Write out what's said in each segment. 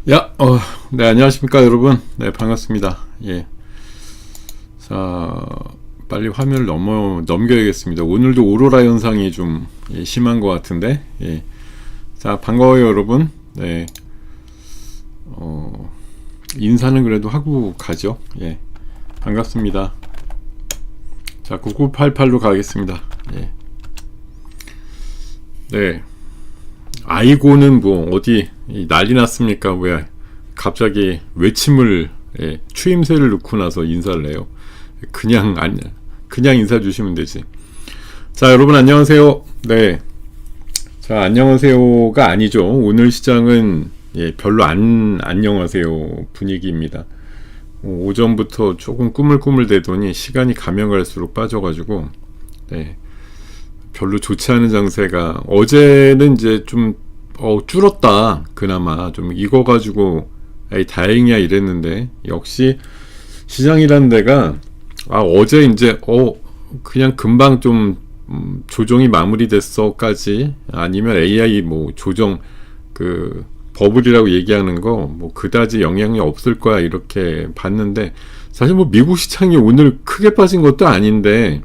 네, 안녕하십니까, 여러분. 네, 반갑습니다. 예. 자, 빨리 화면을 넘겨야겠습니다. 오늘도 오로라 현상이 좀 심한 것 같은데, 예. 자, 반가워요, 여러분. 네. 인사는 그래도 하고 가죠. 예. 반갑습니다. 자, 9988로 가겠습니다. 예. 네. 아이고는 뭐 어디 난리 났습니까? 왜 갑자기 외침을 추임새를 넣고 나서 인사를 해요. 그냥 인사 주시면 되지. 자, 여러분 안녕하세요. 네. 자, 안녕하세요가 아니죠. 오늘 시장은 별로 안녕하세요 분위기입니다. 오전부터 조금 꾸물꾸물 대더니 시간이 가면 갈수록 빠져가지고 네. 별로 좋지 않은 장세가 어제는 이제 좀 줄었다 그나마 좀 익어가지고 다행이야 이랬는데 역시 시장이라는 데가 어제 이제 그냥 금방 좀 조정이 마무리됐어까지 아니면 AI 뭐 조정 그 버블이라고 얘기하는 거 뭐 그다지 영향이 없을 거야 이렇게 봤는데 사실 뭐 미국 시장이 오늘 크게 빠진 것도 아닌데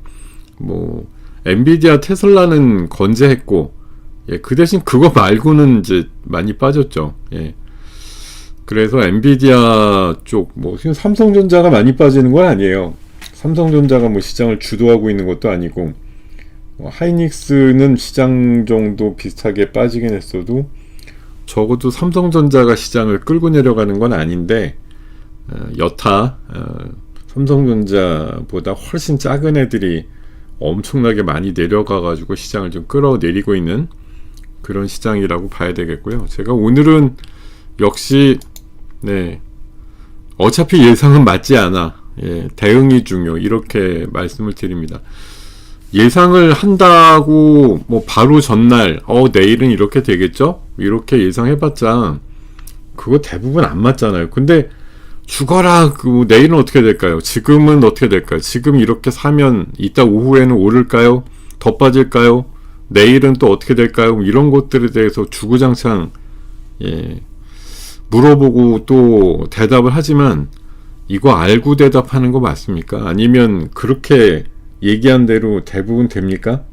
뭐 엔비디아 테슬라는 건재했고 그 대신 그거 말고는 이제 많이 빠졌죠. 그래서 엔비디아 쪽 뭐 지금 삼성전자가 많이 빠지는 건 아니에요. 삼성전자가 뭐 시장을 주도하고 있는 것도 아니고 하이닉스는 시장 정도 비슷하게 빠지긴 했어도 적어도 삼성전자가 시장을 끌고 내려가는 건 아닌데 여타 삼성전자보다 훨씬 작은 애들이 엄청나게 많이 내려가가지고 시장을 좀 끌어내리고 있는 그런 시장이라고 봐야 되겠고요. 제가 오늘은 역시 어차피 예상은 맞지 않아. 대응이 중요. 이렇게 말씀을 드립니다. 예상을 한다고 뭐 바로 전날 내일은 이렇게 되겠죠? 이렇게 예상해봤자 그거 대부분 안 맞잖아요. 근데 죽어라 내일은 어떻게 될까요? 지금은 어떻게 될까요? 지금 이렇게 사면 이따 오후에는 오를까요? 더 빠질까요? 내일은 또 어떻게 될까요? 이런 것들에 대해서 주구장창 물어보고 또 대답을 하지만 이거 알고 대답하는 거 맞습니까? 아니면 그렇게 얘기한 대로 대부분 됩니까?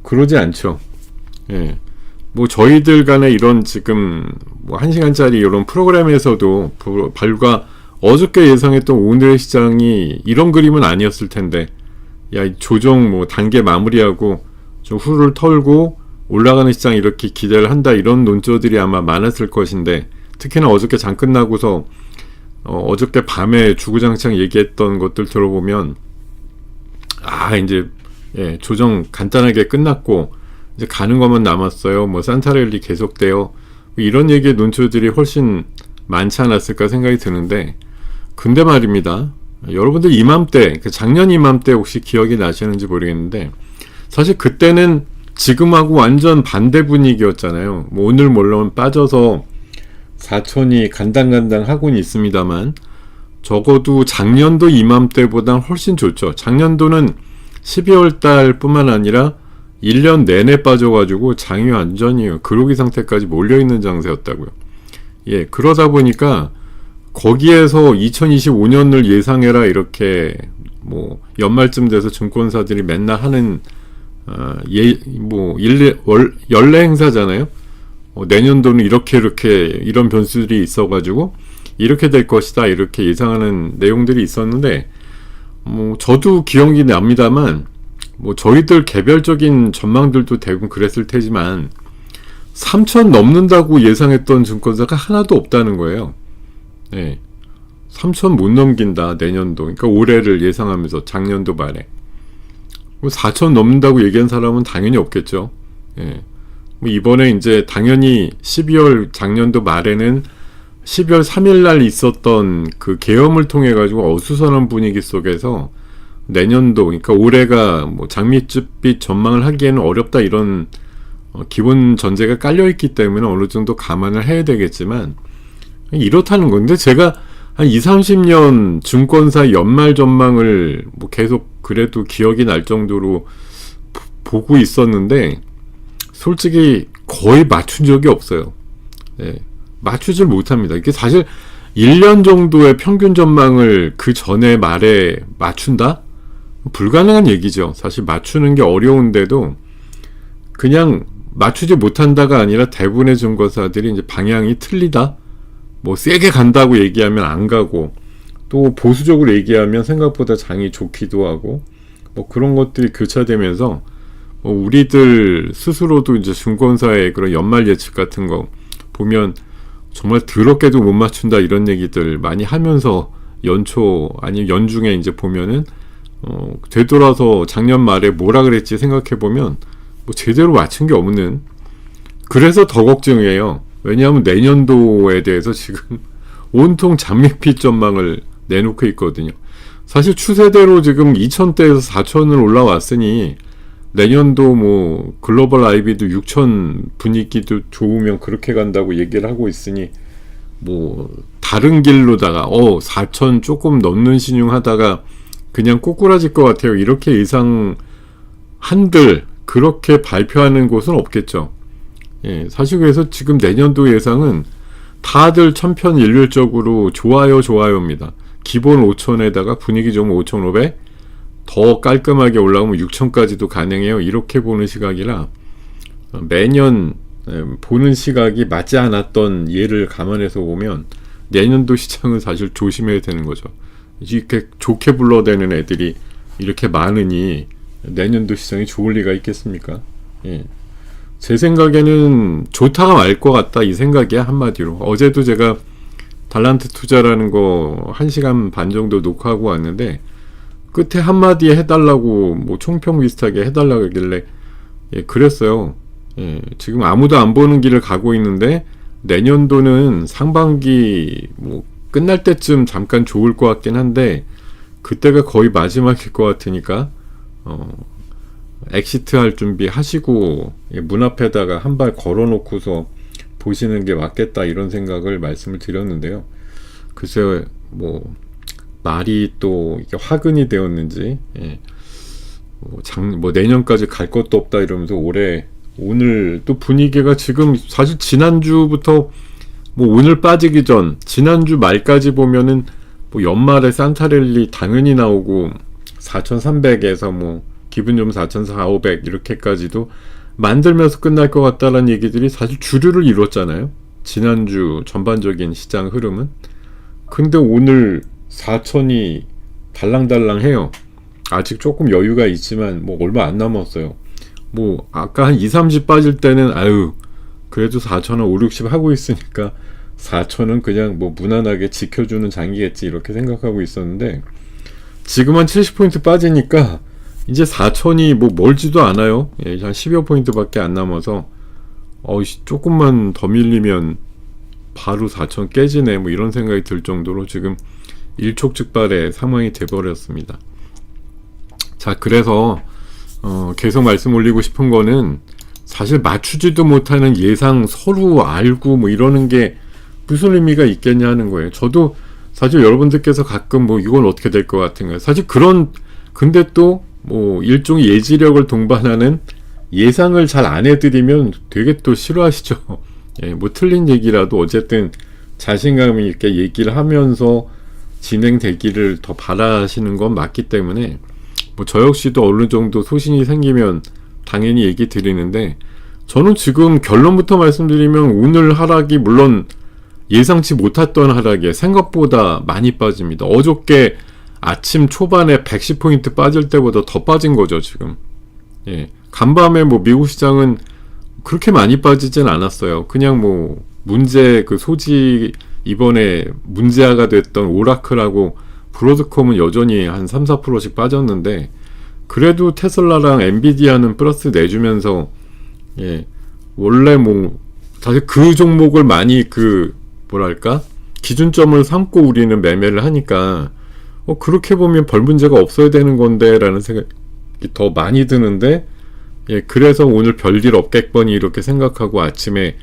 그러지 않죠. 뭐 저희들 간에 이런 지금 뭐 1시간짜리 이런 프로그램에서도 불과 어저께 예상했던 오늘의 시장이 이런 그림은 아니었을 텐데 조정 뭐 단계 마무리하고 좀 후를 털고 올라가는 시장 이렇게 기대를 한다 이런 논조들이 아마 많았을 것인데 특히나 어저께 장 끝나고서 어저께 밤에 주구장창 얘기했던 것들 들어보면 이제 조정 간단하게 끝났고 이제 가는 것만 남았어요. 뭐 산타랠리 계속돼요. 이런 얘기의 논조들이 훨씬 많지 않았을까 생각이 드는데 근데 말입니다. 여러분들 이맘때 작년 이맘때 혹시 기억이 나시는지 모르겠는데 사실 그때는 지금하고 완전 반대 분위기였잖아요. 뭐 오늘 물론 빠져서 4천이 간당간당 하고는 있습니다만 적어도 작년도 이맘때보단 훨씬 좋죠. 작년도는 12월 달 뿐만 아니라 1년 내내 빠져가지고 장이 완전히 그로기 상태까지 몰려있는 장세였다고요. 그러다 보니까 거기에서 2025년을 예상해라 이렇게 뭐 연말쯤 돼서 증권사들이 맨날 하는 연례 행사잖아요. 내년도는 이렇게 이런 변수들이 있어가지고 이렇게 될 것이다 이렇게 예상하는 내용들이 있었는데 뭐 저도 기억이 납니다만 뭐 저희들 개별적인 전망들도 대부분 그랬을 테지만 3천 넘는다고 예상했던 증권사가 하나도 없다는 거예요. 3천 못 넘긴다 내년도. 그러니까 올해를 예상하면서 작년도 말에 4천 넘는다고 얘기한 사람은 당연히 없겠죠. 뭐 이번에 이제 당연히 12월 작년도 말에는 12월 3일 날 있었던 그 계엄을 통해 가지고 어수선한 분위기 속에서 내년도 그러니까 올해가 뭐 장밋빛 전망을 하기에는 어렵다 이런 기본 전제가 깔려 있기 때문에 어느 정도 감안을 해야 되겠지만 이렇다는 건데 제가 한 20-30년 증권사 연말 전망을 뭐 계속 그래도 기억이 날 정도로 보고 있었는데 솔직히 거의 맞춘 적이 없어요. 맞추질 못합니다. 이게 사실 1년 정도의 평균 전망을 그 전에 말에 맞춘다? 불가능한 얘기죠. 사실 맞추는 게 어려운데도 그냥 맞추지 못한다가 아니라 대부분의 증거사들이 이제 방향이 틀리다? 뭐 세게 간다고 얘기하면 안 가고, 또 보수적으로 얘기하면 생각보다 장이 좋기도 하고, 뭐 그런 것들이 교차되면서 뭐 우리들 스스로도 이제 증권사의 그런 연말 예측 같은 거 보면 정말 더럽게도 못 맞춘다 이런 얘기들 많이 하면서 연초 아니면 연중에 이제 보면은 되돌아서 작년 말에 뭐라 그랬지 생각해 보면 뭐 제대로 맞춘 게 없는, 그래서 더 걱정이에요. 왜냐하면 내년도에 대해서 지금 온통 장밋빛 전망을 내놓고 있거든요. 사실 추세대로 지금 2000대에서 4000을 올라왔으니 내년도 뭐 글로벌 IB도 6000 분위기도 좋으면 그렇게 간다고 얘기를 하고 있으니 뭐 다른 길로다가 4000 조금 넘는 신용 하다가 그냥 꼬꾸라질 것 같아요. 이렇게 예상한들 그렇게 발표하는 곳은 없겠죠. 예, 사실 그래서 지금 내년도 예상은 다들 천편일률적으로 좋아요입니다. 기본 5000에다가 분위기 좋으면 5500, 더 깔끔하게 올라오면 6000까지도 가능해요. 이렇게 보는 시각이라 매년 보는 시각이 맞지 않았던 예를 감안해서 보면 내년도 시장은 사실 조심해야 되는 거죠. 이렇게 좋게 불러대는 애들이 이렇게 많으니 내년도 시장이 좋을 리가 있겠습니까? 예. 제 생각에는 좋다가 말 것 같다 이 생각이야, 한마디로. 어제도 제가 달란트 투자라는 거 1시간 반 정도 녹화하고 왔는데 끝에 한마디에 해달라고 뭐 총평 비슷하게 해달라고 하길래 예, 그랬어요. 예, 지금 아무도 안 보는 길을 가고 있는데 내년도는 상반기 뭐 끝날 때쯤 잠깐 좋을 것 같긴 한데 그때가 거의 마지막일 것 같으니까 엑시트 할 준비 하시고 문 앞에다가 한 발 걸어놓고서 보시는 게 맞겠다 이런 생각을 말씀을 드렸는데요. 글쎄요, 뭐 말이 또 이게 화근이 되었는지 뭐 내년까지 갈 것도 없다 이러면서 오늘 또 분위기가 지금 사실 지난주부터 뭐 오늘 빠지기 전 지난주 말까지 보면은 뭐 연말에 산타랠리 당연히 나오고 4300에서 뭐 기분 좀 4400, 500 이렇게까지도 만들면서 끝날 것 같다라는 얘기들이 사실 주류를 이뤘잖아요. 지난주 전반적인 시장 흐름은. 근데 오늘 4000이 달랑달랑해요. 아직 조금 여유가 있지만 뭐 얼마 안 남았어요. 뭐 아까 한 2, 30 빠질 때는 그래도 4000은 5, 60 하고 있으니까 4000은 그냥 뭐 무난하게 지켜주는 장기겠지 이렇게 생각하고 있었는데 지금 한 70포인트 빠지니까 이제 4000이 뭐 멀지도 않아요. 예, 한 10여 포인트밖에 안 남아서 조금만 더 밀리면 바로 4000 깨지네 뭐 이런 생각이 들 정도로 지금 일촉즉발의 상황이 돼버렸습니다. 자, 그래서 계속 말씀 올리고 싶은 거는 사실 맞추지도 못하는 예상 서로 알고 뭐 이러는 게 무슨 의미가 있겠냐 하는 거예요. 저도 사실 여러분들께서 가끔 뭐 이건 어떻게 될 것 같은가요? 사실 근데 또 뭐 일종의 예지력을 동반하는 예상을 잘 안 해드리면 되게 또 싫어하시죠. 예, 뭐 틀린 얘기라도 어쨌든 자신감 있게 얘기를 하면서 진행되기를 더 바라시는 건 맞기 때문에 뭐 저 역시도 어느 정도 소신이 생기면 당연히 얘기 드리는데 저는 지금 결론부터 말씀드리면 오늘 하락이 물론 예상치 못했던 하락에 생각보다 많이 빠집니다. 어저께 아침 초반에 110포인트 빠질 때보다 더 빠진 거죠, 지금. 예. 간밤에 뭐 미국 시장은 그렇게 많이 빠지진 않았어요. 그냥 뭐 이번에 문제아가 됐던 오라클하고 브로드컴은 여전히 한 3, 4%씩 빠졌는데 그래도 테슬라랑 엔비디아는 플러스 내주면서 원래 뭐 사실 그 종목을 많이 기준점을 삼고 우리는 매매를 하니까 그렇게 보면 별 문제가 없어야 되는 건데 라는 생각이 더 많이 드는데 그래서 오늘 별일 없겠거니 이렇게 생각하고 아침에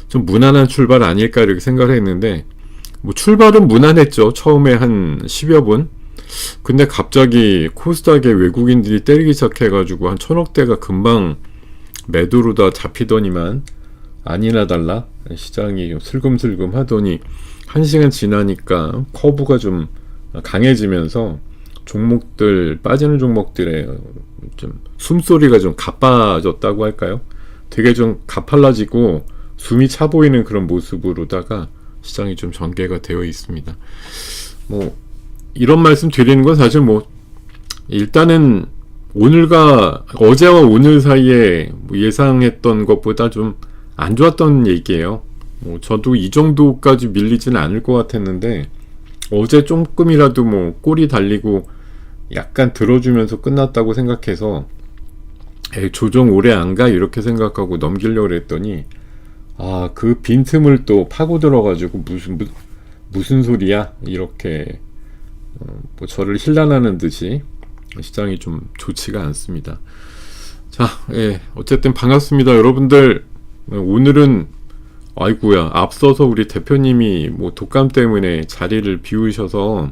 좀 무난한 출발 아닐까 이렇게 생각을 했는데 뭐 출발은 무난했죠. 처음에 한 10여 분. 근데 갑자기 코스닥에 외국인들이 때리기 시작해가지고 한 1000억대가 금방 매도로 다 잡히더니만 아니나 달라 시장이 슬금슬금 하더니 1시간 지나니까 커브가 좀 강해지면서 종목들, 빠지는 종목들의 좀 숨소리가 좀 가빠졌다고 할까요? 되게 좀 가팔라지고 숨이 차 보이는 그런 모습으로다가 시장이 좀 전개가 되어 있습니다. 뭐 이런 말씀 드리는 건 사실 뭐 일단은 오늘과 어제와 오늘 사이에 뭐 예상했던 것보다 좀 안 좋았던 얘기예요. 뭐 저도 이 정도까지 밀리지는 않을 것 같았는데 어제 조금이라도 뭐 꼬리 달리고 약간 들어주면서 끝났다고 생각해서 조정 오래 안 가 이렇게 생각하고 넘기려고 했더니 그 빈틈을 또 파고 들어가지고 무슨 소리야 이렇게 뭐 저를 힐난하는 듯이 시장이 좀 좋지가 않습니다. 자, 어쨌든 반갑습니다, 여러분들. 오늘은 아이고야, 앞서서 우리 대표님이 뭐 독감 때문에 자리를 비우셔서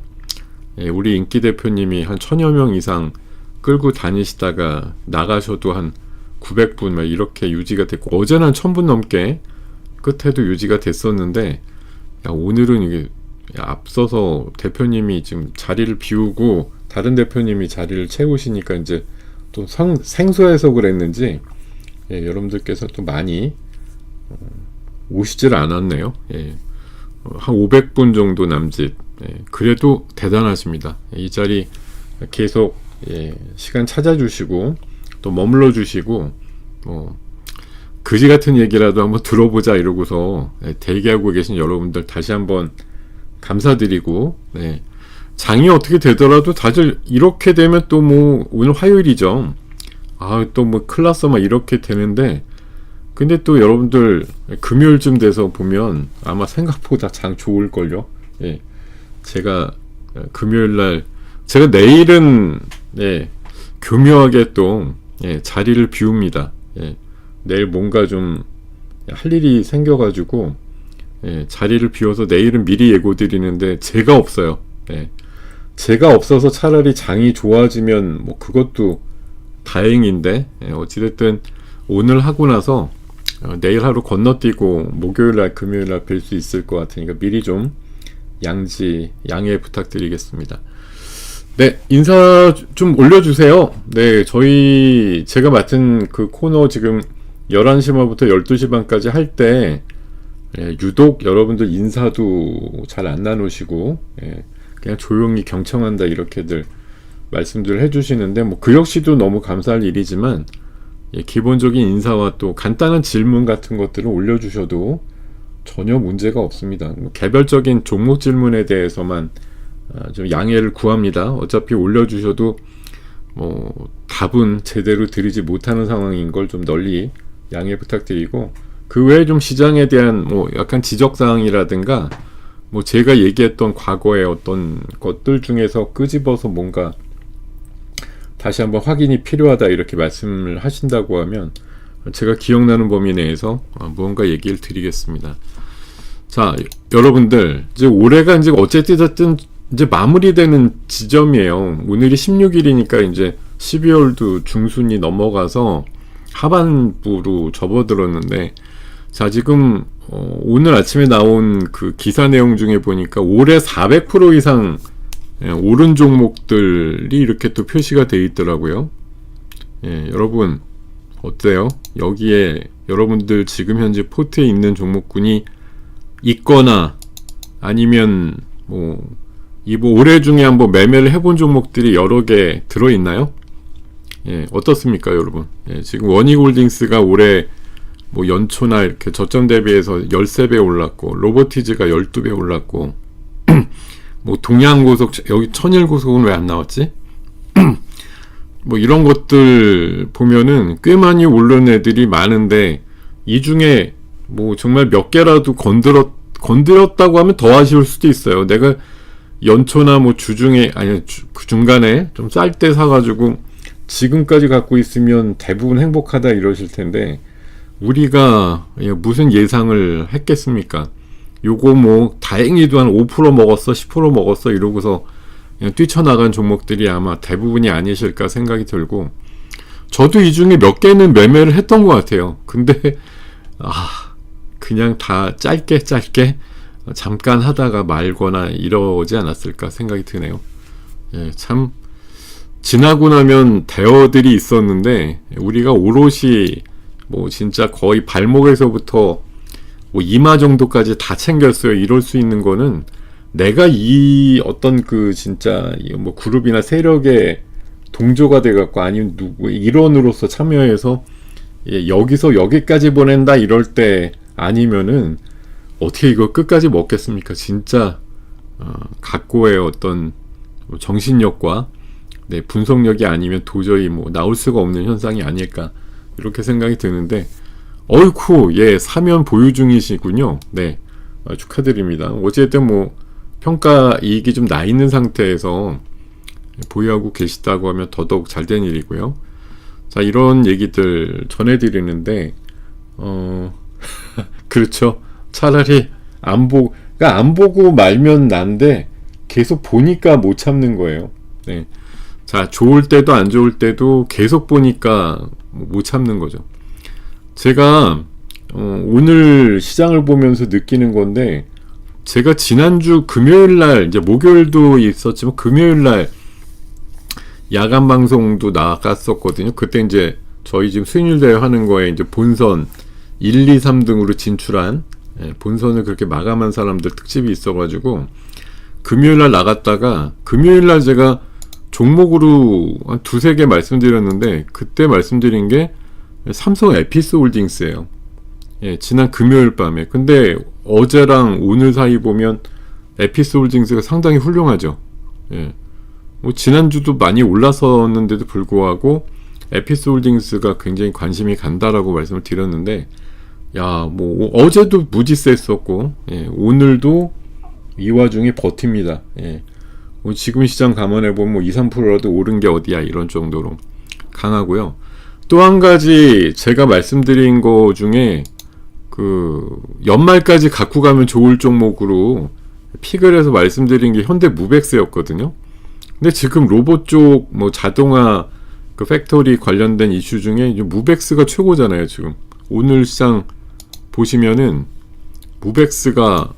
우리 인기 대표님이 한 1000여 명 이상 끌고 다니시다가 나가셔도 한 900분 막 이렇게 유지가 됐고, 어제는 한 1000분 넘게 끝에도 유지가 됐었는데, 오늘은 이게 앞서서 대표님이 지금 자리를 비우고 다른 대표님이 자리를 채우시니까 이제 또 생소해서 그랬는지 여러분들께서 또 많이 오시질 않았네요. 한 500분 정도 남짓. 그래도 대단하십니다. 이 자리 계속 시간 찾아주시고 또 머물러 주시고 뭐 그지 같은 얘기라도 한번 들어보자 이러고서 대기하고 계신 여러분들 다시 한번 감사드리고, 장이 어떻게 되더라도 다들 이렇게 되면 또 뭐 오늘 화요일이죠. 또 뭐 큰일 났어 막 이렇게 되는데, 근데 또 여러분들 금요일쯤 돼서 보면 아마 생각보다 장 좋을걸요. 제가 금요일날 제가 내일은 교묘하게 또 자리를 비웁니다. 내일 뭔가 좀 할 일이 생겨가지고 자리를 비워서 내일은 미리 예고 드리는데 제가 없어요. 제가 없어서 차라리 장이 좋아지면 뭐 그것도 다행인데, 어찌됐든 오늘 하고 나서 내일 하루 건너뛰고 목요일날 금요일날 뵐 수 있을 것 같으니까 미리 좀 양해 부탁드리겠습니다. 인사 좀 올려주세요. 제가 맡은 그 코너 지금 11시 반부터 12시 반까지 할 때 유독 여러분들 인사도 잘 안 나누시고 그냥 조용히 경청한다 이렇게들 말씀들 해주시는데, 뭐 그 역시도 너무 감사할 일이지만 기본적인 인사와 또 간단한 질문 같은 것들을 올려주셔도 전혀 문제가 없습니다. 개별적인 종목 질문에 대해서만 좀 양해를 구합니다. 어차피 올려주셔도 뭐 답은 제대로 드리지 못하는 상황인 걸 좀 널리 양해 부탁드리고, 그 외에 좀 시장에 대한 뭐 약간 지적사항이라든가 뭐 제가 얘기했던 과거의 어떤 것들 중에서 끄집어서 뭔가 다시 한번 확인이 필요하다 이렇게 말씀을 하신다고 하면 제가 기억나는 범위 내에서 무언가 얘기를 드리겠습니다. 자, 여러분들 이제 올해가 이제 어쨌든 이제 마무리되는 지점이에요. 오늘이 16일이니까 이제 12월도 중순이 넘어가서 하반부로 접어들었는데, 자, 지금 오늘 아침에 나온 그 기사 내용 중에 보니까 올해 400% 이상 오른 종목들이 이렇게 또 표시가 되어 있더라고요. 여러분 어때요? 여기에 여러분들 지금 현재 포트에 있는 종목군이 있거나 아니면 뭐 올해 중에 한번 매매를 해본 종목들이 여러 개 들어있나요? 어떻습니까, 여러분? 지금 원익홀딩스가 올해 뭐 연초나 이렇게 저점 대비해서 13배 올랐고, 로보티즈가 12배 올랐고, 뭐 동양고속, 여기 천일고속은 왜 안 나왔지? 뭐 이런 것들 보면은 꽤 많이 오른 애들이 많은데, 이 중에 뭐 정말 몇 개라도 건드렸다고 하면 더 아쉬울 수도 있어요. 내가 연초나 뭐 주중에, 그 중간에 좀 쌀 때 사가지고 지금까지 갖고 있으면 대부분 행복하다 이러실 텐데, 우리가 무슨 예상을 했겠습니까? 요거 뭐 다행히도 한 5% 먹었어 10% 먹었어 이러고서 그냥 뛰쳐나간 종목들이 아마 대부분이 아니실까 생각이 들고, 저도 이 중에 몇 개는 매매를 했던 것 같아요. 근데 그냥 다 짧게 잠깐 하다가 말거나 이러지 않았을까 생각이 드네요. 예, 참 지나고 나면 대어들이 있었는데 우리가 오롯이 뭐 진짜 거의 발목에서부터 뭐 이마 정도까지 다 챙겼어요. 이럴 수 있는 거는 내가 이 어떤 그 진짜 뭐 그룹이나 세력의 동조가 돼갖고 아니면 누구 일원으로서 참여해서 여기서 여기까지 보낸다 이럴 때 아니면은 어떻게 이거 끝까지 먹겠습니까? 진짜 각고의 어떤 정신력과 분석력이 아니면 도저히 뭐 나올 수가 없는 현상이 아닐까 이렇게 생각이 드는데 어이쿠 사면 보유 중이시군요. 네, 축하드립니다. 어쨌든 뭐 평가 이익이 좀 나 있는 상태에서 보유하고 계시다고 하면 더더욱 잘된 일이고요. 자, 이런 얘기들 전해드리는데 그렇죠. 차라리 안 보고 말면 난데 계속 보니까 못 참는 거예요. 네. 자, 좋을 때도 안 좋을 때도 계속 보니까 못 참는 거죠. 제가 오늘 시장을 보면서 느끼는 건데 제가 지난주 금요일날 이제 목요일도 있었지만 금요일날 야간 방송도 나갔었거든요. 그때 이제 저희 지금 수익률 대회 하는 거에 이제 본선 1, 2, 3등으로 진출한 본선을 그렇게 마감한 사람들 특집이 있어가지고 금요일날 나갔다가 금요일날 제가 종목으로 한 두세 개 말씀드렸는데 그때 말씀드린 게 삼성 에피스홀딩스예요. 지난 금요일 밤에. 근데 어제랑 오늘 사이 보면 에피스홀딩스가 상당히 훌륭하죠. 뭐 지난주도 많이 올라섰는데도 불구하고 에피스홀딩스가 굉장히 관심이 간다라고 말씀을 드렸는데 뭐 어제도 무지 셌었고 오늘도 이 와중에 버팁니다. 뭐 지금 시장 감안해보면 뭐 2, 3%라도 오른 게 어디야 이런 정도로 강하고요. 또 한 가지 제가 말씀드린 거 중에 그 연말까지 갖고 가면 좋을 종목으로 픽을 해서 말씀드린 게 현대무벡스였거든요. 근데 지금 로봇 쪽 뭐 자동화 그 팩토리 관련된 이슈 중에 무벡스가 최고잖아요. 지금 오늘 시장 보시면은 무벡스가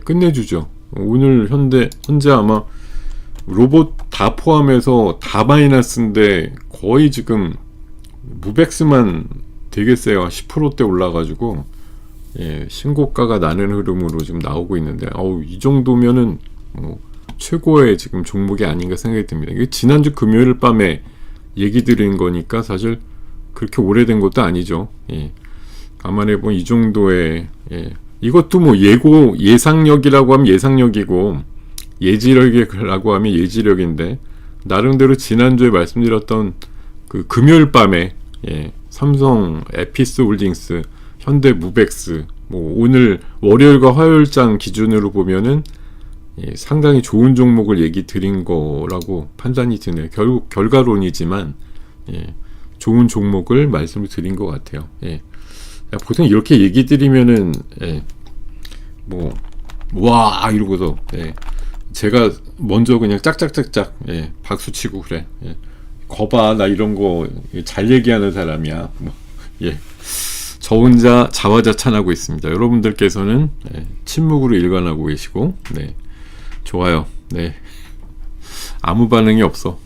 끝내주죠. 오늘 현재 아마 로봇 다 포함해서 다 마이너스인데 거의 지금 무벡스만 되게 세요. 10%대 올라가지고 신고가가 나는 흐름으로 지금 나오고 있는데 이 정도면은 최고의 지금 종목이 아닌가 생각이 듭니다. 이게 지난주 금요일 밤에 얘기 드린 거니까 사실 그렇게 오래된 것도 아니죠. 감안해보면 이 정도의 이것도 뭐 예상력이라고 하면 예상력이고 예지력이라고 하면 예지력인데 나름대로 지난주에 말씀드렸던 그 금요일 밤에 삼성 에피스홀딩스, 현대무벡스 뭐 오늘 월요일과 화요일장 기준으로 보면은 상당히 좋은 종목을 얘기 드린 거라고 판단이 드네요. 결국 결과론이지만 좋은 종목을 말씀을 드린 것 같아요. 보통 이렇게 얘기 드리면은 뭐 와 이러고서 제가 먼저 그냥 짝짝짝짝 박수치고 그래. 거봐 나 이런 거 잘 얘기하는 사람이야. 저 혼자 자화자찬하고 있습니다. 여러분들께서는 침묵으로 일관하고 계시고 좋아요. 아무 반응이 없어.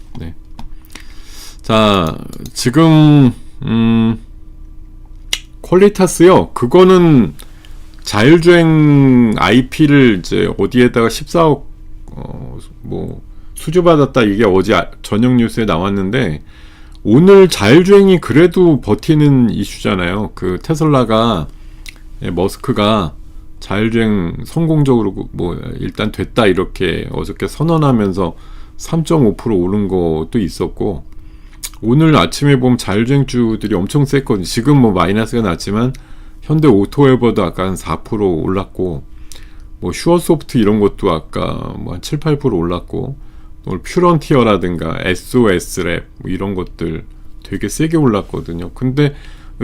자, 지금 퀄리타스요. 그거는 자율주행 IP를 이제 어디에다가 14억 뭐 수주받았다 이게 어제 저녁 뉴스에 나왔는데 오늘 자율주행이 그래도 버티는 이슈잖아요. 그 테슬라가 머스크가 자율주행 성공적으로 뭐 일단 됐다 이렇게 어저께 선언하면서 3.5% 오른 것도 있었고 오늘 아침에 보면 자율주행주들이 엄청 셌거든요. 지금 뭐 마이너스가 났지만 현대 오토웨버도 아까 한 4% 올랐고 뭐 슈어소프트 이런 것도 아까 뭐 한 7, 8% 올랐고 오늘 퓨런티어라든가 SOS랩 뭐 이런 것들 되게 세게 올랐거든요. 근데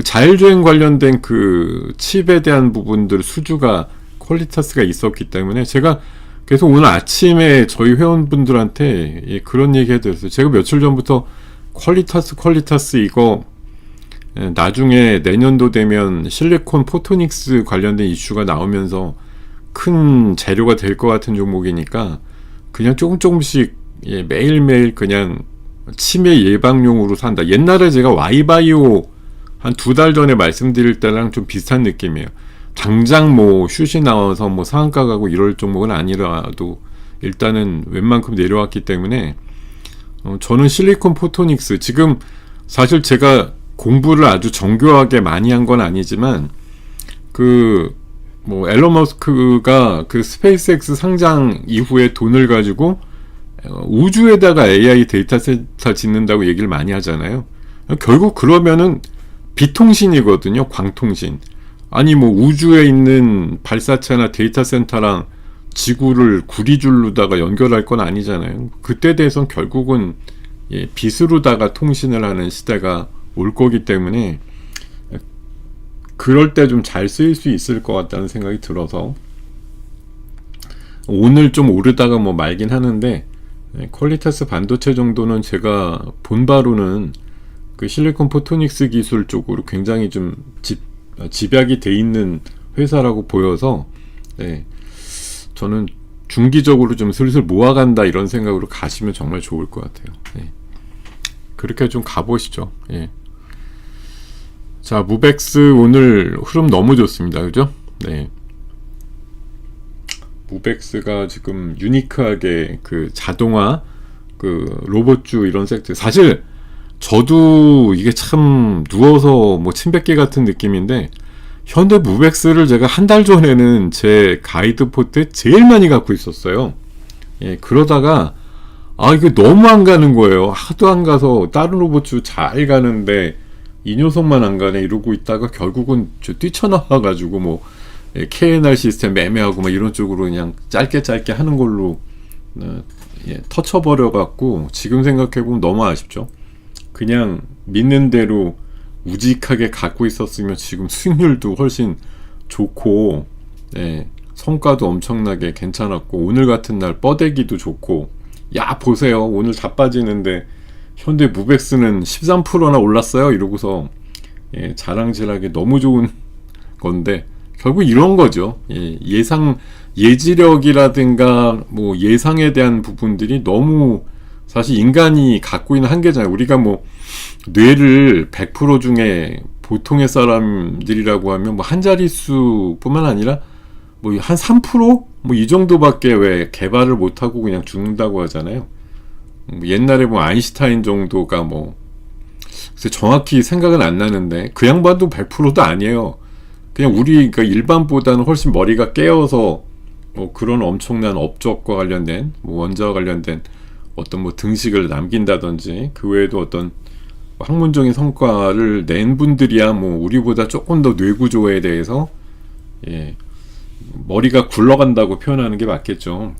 자율주행 관련된 그 칩에 대한 부분들 수주가 퀄리타스가 있었기 때문에 제가 계속 오늘 아침에 저희 회원분들한테 그런 얘기 해드렸어요. 제가 며칠 전부터 퀄리타스 이거 나중에 내년도 되면 실리콘 포토닉스 관련된 이슈가 나오면서 큰 재료가 될 것 같은 종목이니까 그냥 조금씩 매일매일 그냥 치매 예방용으로 산다. 옛날에 제가 Y바이오 한 2달 전에 말씀드릴 때랑 좀 비슷한 느낌이에요. 당장 뭐 슛이 나와서 뭐 상한가 가고 이럴 종목은 아니라도 일단은 웬만큼 내려왔기 때문에 저는 실리콘 포토닉스 지금 사실 제가 공부를 아주 정교하게 많이 한 건 아니지만 뭐 앨런 머스크가 그 스페이스X 상장 이후에 돈을 가지고 우주에다가 AI 데이터 센터 짓는다고 얘기를 많이 하잖아요. 결국 그러면은 비통신이거든요. 광통신. 아니 뭐 우주에 있는 발사체나 데이터 센터랑 지구를 구리줄로다가 연결할 건 아니잖아요. 그때 대해서는 결국은 빛으로다가 통신을 하는 시대가 올 거기 때문에 그럴 때 좀 잘 쓰일 수 있을 것 같다는 생각이 들어서 오늘 좀 오르다가 뭐 말긴 하는데 퀄리타스 반도체 정도는 제가 본 바로는 그 실리콘 포토닉스 기술 쪽으로 굉장히 좀 집약이 돼 있는 회사라고 보여서 저는 중기적으로 좀 슬슬 모아간다 이런 생각으로 가시면 정말 좋을 것 같아요. 그렇게 좀 가보시죠. 자, 무벡스 오늘 흐름 너무 좋습니다. 그죠? 무벡스가 지금 유니크하게 그 자동화, 그 로봇주 이런 섹터. 사실 저도 이게 참 누워서 뭐 침 뱉기 같은 느낌인데 현대 무벡스를 제가 한 달 전에는 제 가이드 포트에 제일 많이 갖고 있었어요. 그러다가 이게 너무 안 가는 거예요. 하도 안 가서 다른 로봇주 잘 가는데 이 녀석만 안 가네 이러고 있다가 결국은 저 뛰쳐나와가지고 뭐 KNR 시스템 매매하고 막 이런 쪽으로 그냥 짧게 하는 걸로 터쳐버려갖고 지금 생각해보면 너무 아쉽죠. 그냥 믿는 대로 우직하게 갖고 있었으면 지금 수익률도 훨씬 좋고 성과도 엄청나게 괜찮았고 오늘 같은 날 뻐대기도 좋고 야 보세요 오늘 다 빠지는데 현대 무벡스는 13%나 올랐어요 이러고서 자랑질하기 너무 좋은 건데 결국 이런 거죠. 예지력이라든가 뭐 예상에 대한 부분들이 너무 사실 인간이 갖고 있는 한계잖아요. 우리가 뭐 뇌를 100% 중에 보통의 사람들이라고 하면 뭐 한 자릿수뿐만 아니라 뭐 한 3%? 뭐 이 정도밖에 왜 개발을 못하고 그냥 죽는다고 하잖아요. 옛날에 뭐 아인슈타인 정도가 뭐 글쎄 정확히 생각은 안 나는데 그 양반도 100%도 아니에요. 그냥 우리가 일반보다는 훨씬 머리가 깨어서 뭐 그런 엄청난 업적과 관련된 뭐 원자와 관련된 어떤 뭐 등식을 남긴다든지 그 외에도 어떤 학문적인 성과를 낸 분들이야 뭐 우리보다 조금 더 뇌구조에 대해서 머리가 굴러간다고 표현하는 게 맞겠죠.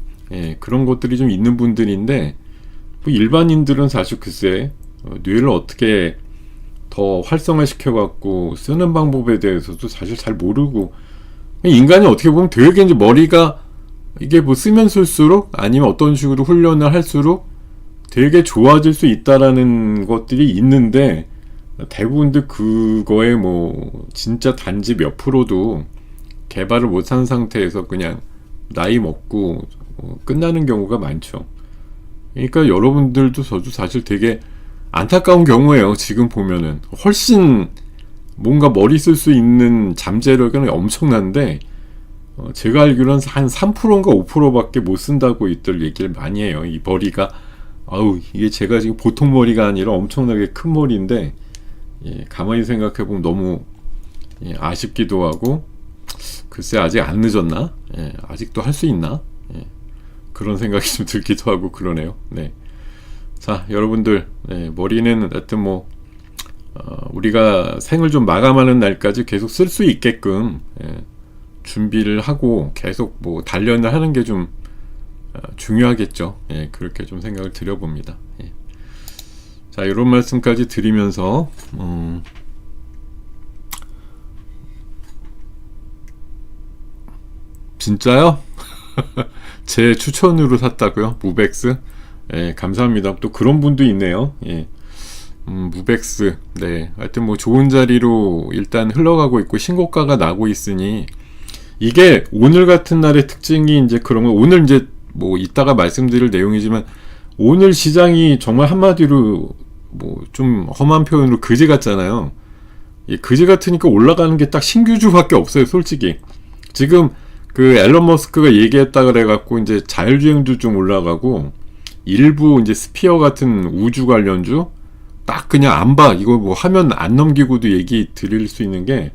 그런 것들이 좀 있는 분들인데 뭐 일반인들은 사실 글쎄 뇌를 어떻게 더 활성화시켜 갖고 쓰는 방법에 대해서도 사실 잘 모르고 인간이 어떻게 보면 되게 이제 머리가 이게 뭐 쓰면 쓸수록 아니면 어떤 식으로 훈련을 할수록 되게 좋아질 수 있다라는 것들이 있는데 대부분들 그거에 뭐 진짜 단지 몇 프로도 개발을 못한 상태에서 그냥 나이 먹고 끝나는 경우가 많죠. 그러니까 여러분들도 저도 사실 되게 안타까운 경우예요. 지금 보면은 훨씬 뭔가 머리 쓸 수 있는 잠재력은 엄청난데 제가 알기로는 한 3%인가 5%밖에 못 쓴다고 이들 얘기를 많이 해요. 이 머리가 이게 제가 지금 보통 머리가 아니라 엄청나게 큰 머리인데 가만히 생각해보면 너무 아쉽기도 하고 글쎄 아직 안 늦었나? 아직도 할 수 있나? 그런 생각이 좀 들기도 하고 그러네요. 자, 여러분들 머리는 하여튼 뭐 우리가 생을 좀 마감하는 날까지 계속 쓸 수 있게끔 준비를 하고 계속 뭐 단련을 하는 게 좀 중요하겠죠. 그렇게 좀 생각을 드려봅니다. 자, 이런 말씀까지 드리면서 진짜요? 제 추천으로 샀다고요? 무벡스? 감사합니다. 또 그런 분도 있네요. 무벡스. 네. 하여튼 뭐 좋은 자리로 일단 흘러가고 있고 신고가가 나고 있으니 이게 오늘 같은 날의 특징이 이제 그런 거 오늘 이제 뭐 이따가 말씀드릴 내용이지만 오늘 시장이 정말 한마디로 뭐 좀 험한 표현으로 그지 같잖아요. 이 그지 같으니까 올라가는 게 딱 신규주밖에 없어요, 솔직히. 지금 그 앨런 머스크가 얘기했다 그래갖고 이제 자율주행주 좀 올라가고 일부 이제 스피어 같은 우주 관련주 딱 그냥 안 봐. 이거 뭐 화면 안 넘기고도 얘기 드릴 수 있는 게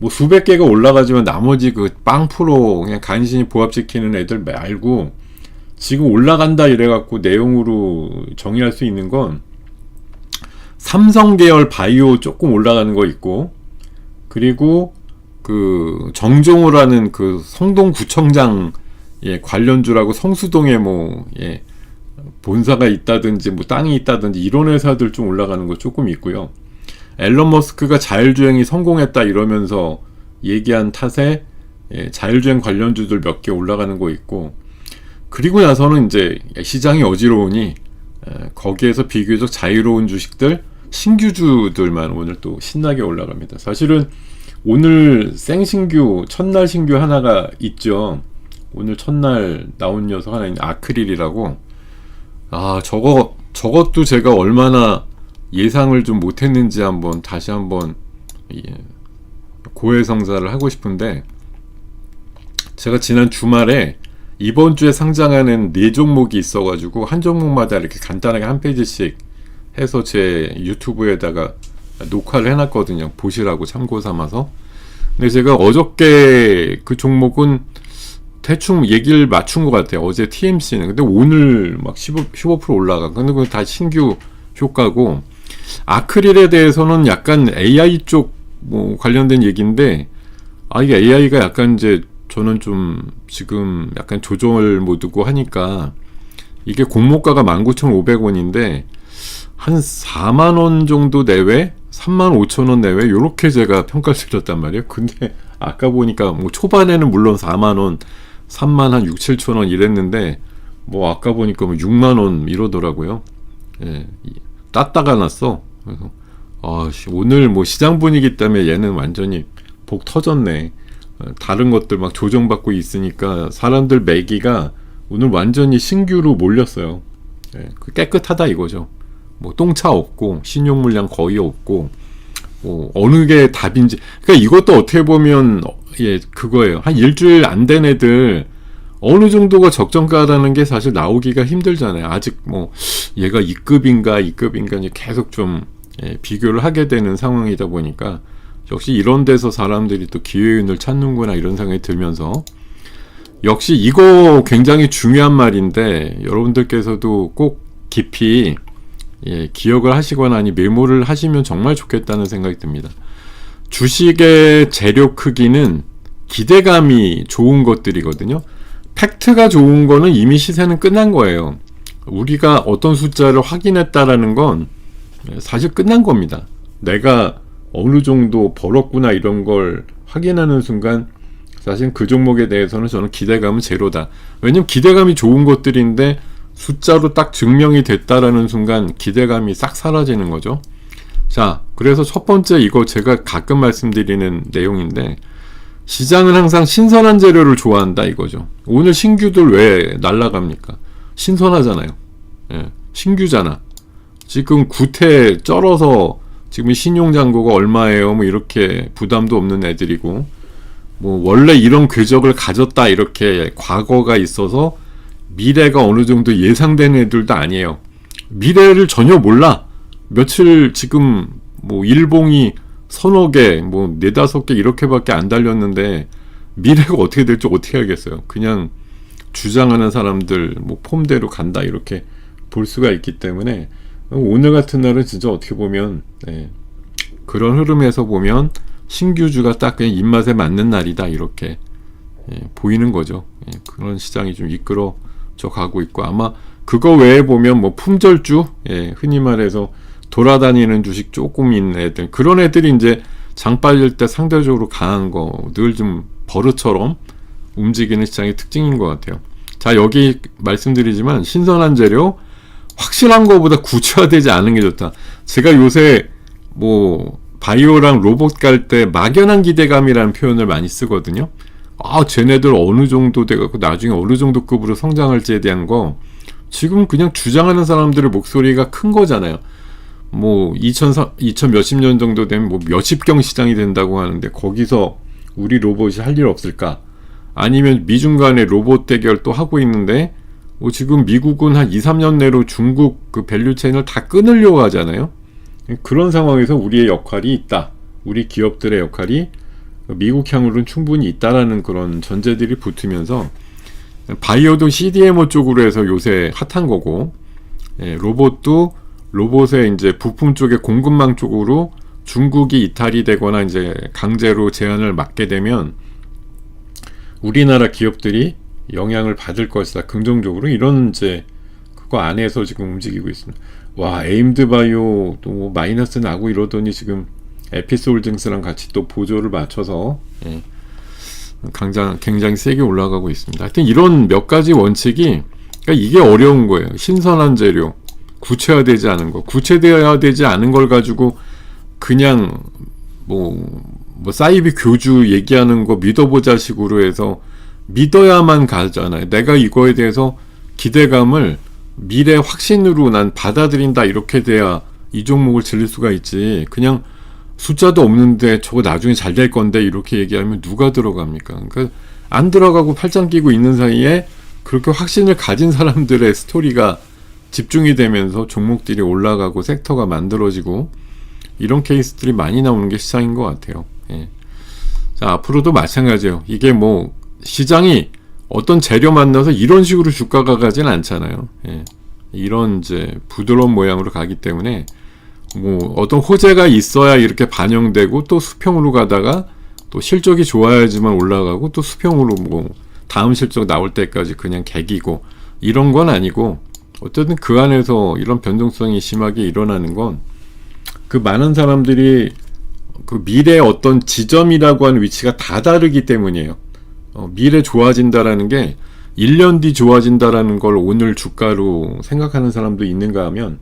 뭐 수백 개가 올라가지만 나머지 그 빵 프로 그냥 간신히 보합시키는 애들 말고 지금 올라간다 이래갖고 내용으로 정의할 수 있는 건 삼성 계열 바이오 조금 올라가는 거 있고 그리고 그 정종호라는 그 성동구청장 관련주라고 성수동에 뭐 본사가 있다든지 뭐 땅이 있다든지 이런 회사들 좀 올라가는 거 조금 있고요. 앨런 머스크가 자율주행이 성공했다 이러면서 얘기한 탓에 자율주행 관련주들 몇 개 올라가는 거 있고 그리고 나서는 이제 시장이 어지러우니 거기에서 비교적 자유로운 주식들 신규주들만 오늘 또 신나게 올라갑니다. 사실은 오늘 생신규 첫날 신규 하나가 있죠. 오늘 첫날 나온 녀석 하나 있는 아크릴이라고. 저것도 제가 얼마나 예상을 좀 못했는지 다시 한번 고해성사를 하고 싶은데 제가 지난 주말에 이번 주에 상장하는 4종목이 있어가지고 한 종목마다 이렇게 간단하게 한 페이지씩 해서 제 유튜브에다가 녹화를 해놨거든요. 보시라고 참고 삼아서. 근데 제가 어저께 그 종목은 대충 얘기를 맞춘 것 같아요. 어제 TMC는. 근데 오늘 막 15% 올라가. 근데 그건 다 신규 효과고, 아크릴에 대해서는 약간 AI 쪽 뭐 관련된 얘기인데, 이게 AI가 약간 이제 저는 좀 지금 약간 조절 모드고 하니까 이게 공모가가 19,500원인데 한 4만원 정도 내외? 35,000원 내외? 요렇게 제가 평가를 드렸단 말이에요. 근데 아까 보니까 뭐 초반에는 물론 4만원, 3만 한 6, 7천원 이랬는데 뭐 아까 보니까 뭐 6만원 이러더라고요. 땄다가 났어. 그래서 오늘 뭐 시장 분위기 때문에 얘는 완전히 복 터졌네. 다른 것들 막 조정받고 있으니까 사람들 매기가 오늘 완전히 신규로 몰렸어요. 깨끗하다 이거죠. 뭐 똥차 없고 신용 물량 거의 없고 뭐 어느 게 답인지. 그러니까 이것도 어떻게 보면 그거예요. 한 일주일 안 된 애들 어느 정도가 적정가라는 게 사실 나오기가 힘들잖아요. 아직 뭐 얘가 이급인가 이제 계속 좀 비교를 하게 되는 상황이다 보니까 역시 이런 데서 사람들이 또 기회윤을 찾는구나 이런 생각이 들면서 역시 이거 굉장히 중요한 말인데 여러분들께서도 꼭 깊이 기억을 하시거나 아니 메모를 하시면 정말 좋겠다는 생각이 듭니다. 주식의 재료 크기는 기대감이 좋은 것들이거든요. 팩트가 좋은 거는 이미 시세는 끝난 거예요. 우리가 어떤 숫자를 확인했다라는 건 사실 끝난 겁니다. 내가 어느 정도 벌었구나 이런 걸 확인하는 순간 사실 그 종목에 대해서는 저는 기대감은 제로다. 왜냐면 기대감이 좋은 것들인데 숫자로 딱 증명이 됐다라는 순간 기대감이 싹 사라지는 거죠. 자, 그래서 첫 번째 이거 제가 가끔 말씀드리는 내용인데 시장은 항상 신선한 재료를 좋아한다 이거죠. 오늘 신규들 왜 날라갑니까? 신선하잖아요. 신규잖아. 지금 구태 쩔어서 지금 신용잔고가 얼마예요? 뭐 이렇게 부담도 없는 애들이고 뭐 원래 이런 궤적을 가졌다 이렇게 과거가 있어서 미래가 어느 정도 예상되는 애들도 아니에요. 미래를 전혀 몰라. 며칠 지금 뭐 일봉이 서너 개, 뭐 네다섯 개 이렇게밖에 안 달렸는데 미래가 어떻게 될지 어떻게 알겠어요. 그냥 주장하는 사람들 뭐 폼대로 간다 이렇게 볼 수가 있기 때문에 오늘 같은 날은 진짜 어떻게 보면 그런 흐름에서 보면 신규주가 딱 그냥 입맛에 맞는 날이다 이렇게 보이는 거죠. 그런 시장이 좀 이끌어져 가고 있고 아마 그거 외에 보면 뭐 품절주, 흔히 말해서 돌아다니는 주식 조금 있는 애들, 그런 애들이 이제 장 빠질 때 상대적으로 강한 거, 늘 좀 버릇처럼 움직이는 시장의 특징인 것 같아요. 자, 여기 말씀드리지만 신선한 재료, 확실한 거보다 구체화되지 않은 게 좋다. 제가 요새 뭐 바이오랑 로봇 갈 때 막연한 기대감이라는 표현을 많이 쓰거든요. 아, 쟤네들 어느 정도 돼갖고 나중에 어느 정도 급으로 성장할지에 대한 거 지금 그냥 주장하는 사람들의 목소리가 큰 거잖아요. 뭐 2000 몇십 년 정도 되면 뭐 몇십 경 시장이 된다고 하는데 거기서 우리 로봇이 할 일 없을까? 아니면 미중 간의 로봇 대결 또 하고 있는데 뭐 지금 미국은 한 2, 3년 내로 중국 그 밸류체인을 다 끊으려고 하잖아요. 그런 상황에서 우리의 역할이 있다. 우리 기업들의 역할이 미국향으로는 충분히 있다라는 그런 전제들이 붙으면서 바이오도 CDMO 쪽으로 해서 요새 핫한 거고, 로봇도 로봇의 이제 부품 쪽의 공급망 쪽으로 중국이 이탈이 되거나 이제 강제로 제한을 막게 되면 우리나라 기업들이 영향을 받을 것이다. 긍정적으로 이런 이제 그거 안에서 지금 움직이고 있습니다. 와, 에임드 바이오 또 마이너스 나고 이러더니 지금 에피솔딩스랑 같이 또 보조를 맞춰서 굉장히 세게 올라가고 있습니다. 하여튼 이런 몇 가지 원칙이, 그러니까 이게 어려운 거예요. 신선한 재료, 구체화되지 않은 거, 구체되어야 되지 않은 걸 가지고 그냥 뭐 사이비 교주 얘기하는 거 믿어보자 식으로 해서 믿어야만 가잖아요. 내가 이거에 대해서 기대감을 미래 확신으로 난 받아들인다, 이렇게 돼야 이 종목을 즐길 수가 있지. 그냥 숫자도 없는데 저거 나중에 잘 될 건데 이렇게 얘기하면 누가 들어갑니까? 그러니까 안 들어가고 팔짱 끼고 있는 사이에 그렇게 확신을 가진 사람들의 스토리가 집중이 되면서 종목들이 올라가고 섹터가 만들어지고 이런 케이스들이 많이 나오는 게 시장인 것 같아요. 자, 앞으로도 마찬가지예요. 이게 뭐 시장이 어떤 재료 만나서 이런 식으로 주가가 가진 않잖아요. 이런 이제 부드러운 모양으로 가기 때문에 뭐 어떤 호재가 있어야 이렇게 반영되고 또 수평으로 가다가 또 실적이 좋아야지만 올라가고 또 수평으로 뭐 다음 실적 나올 때까지 그냥 개기고 이런 건 아니고, 어쨌든 그 안에서 이런 변동성이 심하게 일어나는 건 그 많은 사람들이 그 미래의 어떤 지점이라고 하는 위치가 다 다르기 때문이에요. 미래 좋아진다라는 게 1년 뒤 좋아진다라는 걸 오늘 주가로 생각하는 사람도 있는가 하면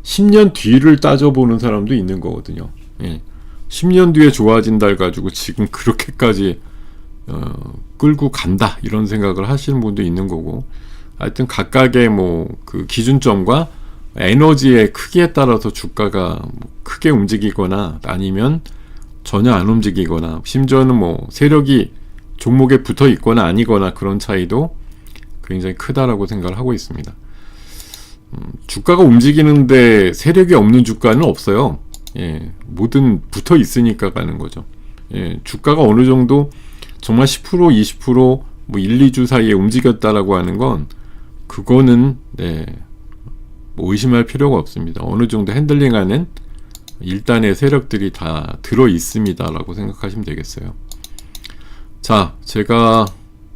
10년 뒤를 따져보는 사람도 있는 거거든요. 10년 뒤에 좋아진다 가지고 지금 그렇게까지 끌고 간다 이런 생각을 하시는 분도 있는 거고, 하여튼 각각의 뭐 그 기준점과 에너지의 크기에 따라서 주가가 크게 움직이거나 아니면 전혀 안 움직이거나, 심지어는 뭐 세력이 종목에 붙어 있거나 아니거나 그런 차이도 굉장히 크다라고 생각을 하고 있습니다. 주가가 움직이는데 세력이 없는 주가는 없어요. 뭐든 붙어 있으니까 가는 거죠. 주가가 어느 정도 정말 10% 20% 뭐 1, 2주 사이에 움직였다라고 하는 건 그거는 뭐 의심할 필요가 없습니다. 어느 정도 핸들링하는 일단의 세력들이 다 들어 있습니다 라고 생각하시면 되겠어요. 자, 제가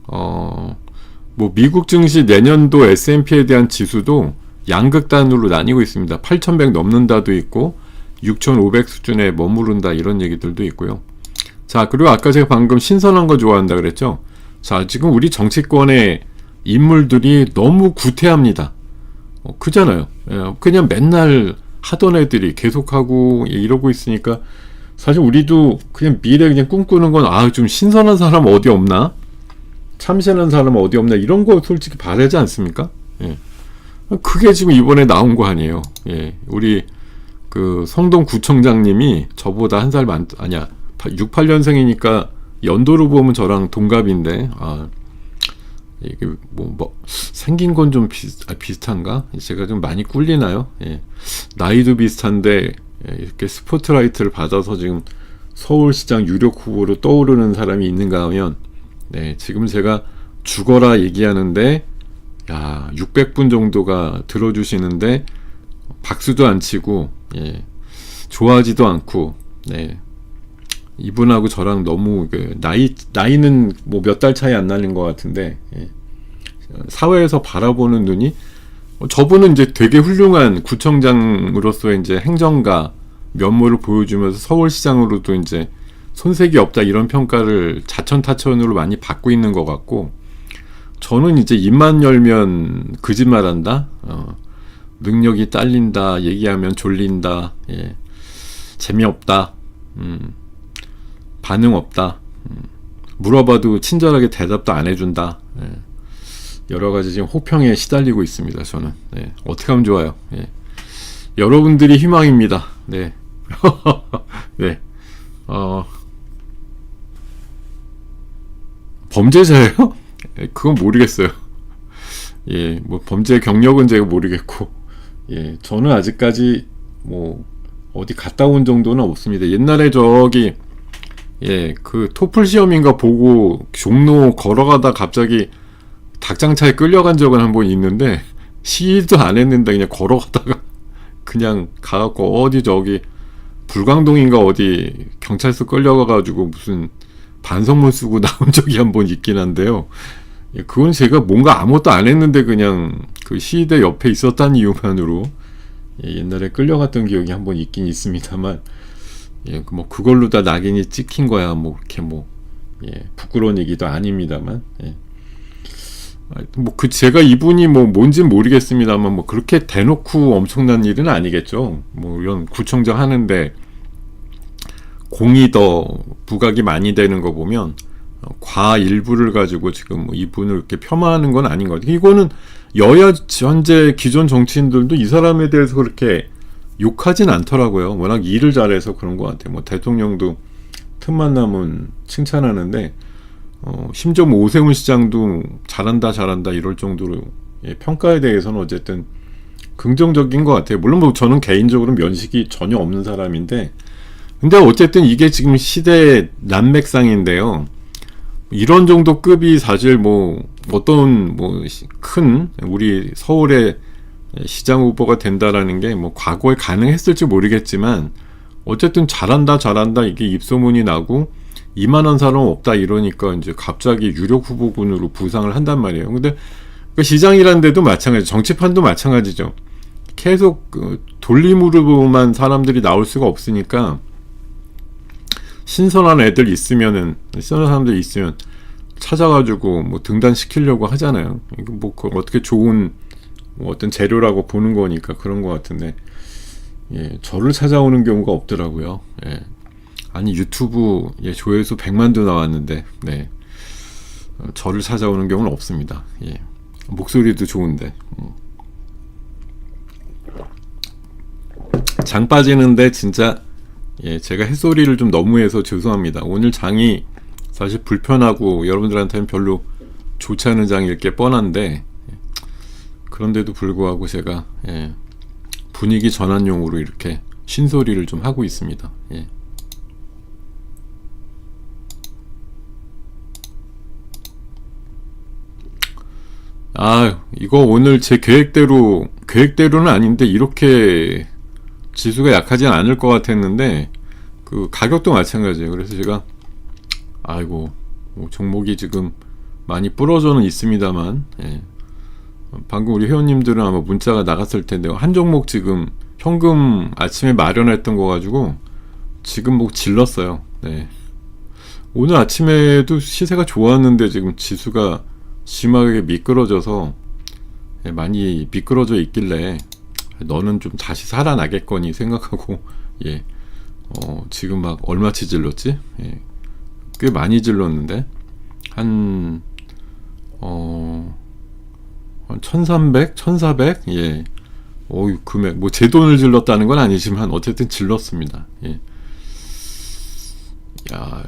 뭐 미국 증시 내년도 S&P에 대한 지수도 양극단으로 나뉘고 있습니다. 8,100 넘는다도 있고 6,500 수준에 머무른다 이런 얘기들도 있고요. 자, 그리고 아까 제가 방금 신선한 거 좋아한다 그랬죠. 자, 지금 우리 정치권의 인물들이 너무 구태합니다. 그잖아요. 그냥 맨날 하던 애들이 계속하고 이러고 있으니까 사실 우리도 그냥 미래 그냥 꿈꾸는 건 좀 신선한 사람 어디 없나? 참신한 사람 어디 없나? 이런 거 솔직히 바라지 않습니까? 그게 지금 이번에 나온 거 아니에요. 우리 그 성동 구청장님이 저보다 한 살 아니야 68년생이니까 연도로 보면 저랑 동갑인데 이게 뭐 생긴 건 좀 비슷한가? 제가 좀 많이 꿀리나요? 나이도 비슷한데 이렇게 스포트라이트를 받아서 지금 서울시장 유력 후보로 떠오르는 사람이 있는가 하면 지금 제가 죽어라 얘기하는데 600분 정도가 들어주시는데 박수도 안 치고 좋아하지도 않고 이분하고 저랑 너무 나이는 뭐 몇 달 차이 안 나는 것 같은데 사회에서 바라보는 눈이 저분은 이제 되게 훌륭한 구청장으로서 이제 행정가 면모를 보여주면서 서울시장으로도 이제 손색이 없다 이런 평가를 자천타천으로 많이 받고 있는 것 같고, 저는 이제 입만 열면 거짓말한다. 능력이 딸린다, 얘기하면 졸린다, 예. 재미없다, 반응 없다, 물어봐도 친절하게 대답도 안 해준다. 예. 여러 가지 지금 호평에 시달리고 있습니다. 저는. 네. 어떻게 하면 좋아요? 예. 여러분들이 희망입니다. 네. 네. 범죄자예요? 그건 모르겠어요. 예, 뭐 범죄 경력은 제가 모르겠고, 예, 저는 아직까지 뭐 어디 갔다 온 정도는 없습니다. 옛날에 저기 예, 그 토플 시험인가 보고 종로 걸어가다 갑자기 닭장차에 끌려간 적은 한 번 있는데 시위도 안 했는데 그냥 걸어가다가 그냥 가갖고 어디 저기 불광동인가 어디 경찰서 끌려가가지고 무슨 반성문 쓰고 나온 적이 한 번 있긴 한데요. 예, 그건 제가 뭔가 아무것도 안 했는데 그냥 그 시위대 옆에 있었다는 이유만으로 예, 옛날에 끌려갔던 기억이 한 번 있긴 있습니다만 예, 뭐 그걸로 다 낙인이 찍힌 거야 뭐 이렇게 뭐 예, 부끄러운 얘기도 아닙니다만 예. 뭐 그 제가 이분이 뭐 뭔진 모르겠습니다만 뭐 그렇게 대놓고 엄청난 일은 아니겠죠. 뭐 이런 구청장 하는데 공이 더 부각이 많이 되는 거 보면 과 일부를 가지고 지금 뭐 이분을 이렇게 폄하하는 건 아닌 것 같아요. 이거는 여야 현재 기존 정치인들도 이 사람에 대해서 그렇게 욕하진 않더라고요. 워낙 일을 잘해서 그런 것 같아요. 뭐 대통령도 틈만 나면 칭찬하는데 심지어 뭐 오세훈 시장도 잘한다 이럴 정도로 예, 평가에 대해서는 어쨌든 긍정적인 것 같아요. 물론 뭐 저는 개인적으로 면식이 전혀 없는 사람인데 근데 어쨌든 이게 지금 시대의 난맥상인데요. 이런 정도 급이 사실 뭐 어떤 뭐 큰 우리 서울의 시장 후보가 된다라는 게 뭐 과거에 가능했을지 모르겠지만 어쨌든 잘한다 이게 입소문이 나고 이만한 사람 없다 이러니까 이제 갑자기 유력 후보군으로 부상을 한단 말이에요. 근데 그 시장이라는 데도 마찬가지, 정치판도 마찬가지죠. 계속 그 돌림으로만 사람들이 나올 수가 없으니까 신선한 사람들이 있으면 찾아가지고 뭐 등단시키려고 하잖아요. 이거 뭐 어떻게 좋은 뭐 어떤 재료라고 보는 거니까 그런 것 같은데 예, 저를 찾아오는 경우가 없더라고요. 예. 아니 유튜브 예, 조회수 100만도 나왔는데 네. 저를 찾아오는 경우는 없습니다. 예. 목소리도 좋은데 장 빠지는데 진짜 예, 제가 햇소리를 좀 너무해서 죄송합니다. 오늘 장이 사실 불편하고 여러분들한테는 별로 좋지 않은 장일 게 뻔한데 그런데도 불구하고 제가 예, 분위기 전환용으로 이렇게 쉰소리를 좀 하고 있습니다. 예. 이거 오늘 제 계획대로는 아닌데 이렇게 지수가 약하진 않을 것 같았는데 그 가격도 마찬가지예요. 그래서 제가 뭐 종목이 지금 많이 부러져는 있습니다만 예. 방금 우리 회원님들은 아마 문자가 나갔을 텐데 한 종목 지금 현금 아침에 마련했던 거 가지고 지금 뭐 질렀어요. 네. 오늘 아침에도 시세가 좋았는데 지금 지수가 심하게 미끄러져서 예, 많이 미끄러져 있길래 너는 좀 다시 살아나겠거니 생각하고 예. 지금 막 얼마치 질렀지? 예. 꽤 많이 질렀는데 한 1300? 1400? 예. 금액 뭐 제 돈을 질렀다는 건 아니지만 어쨌든 질렀습니다. 예. 야,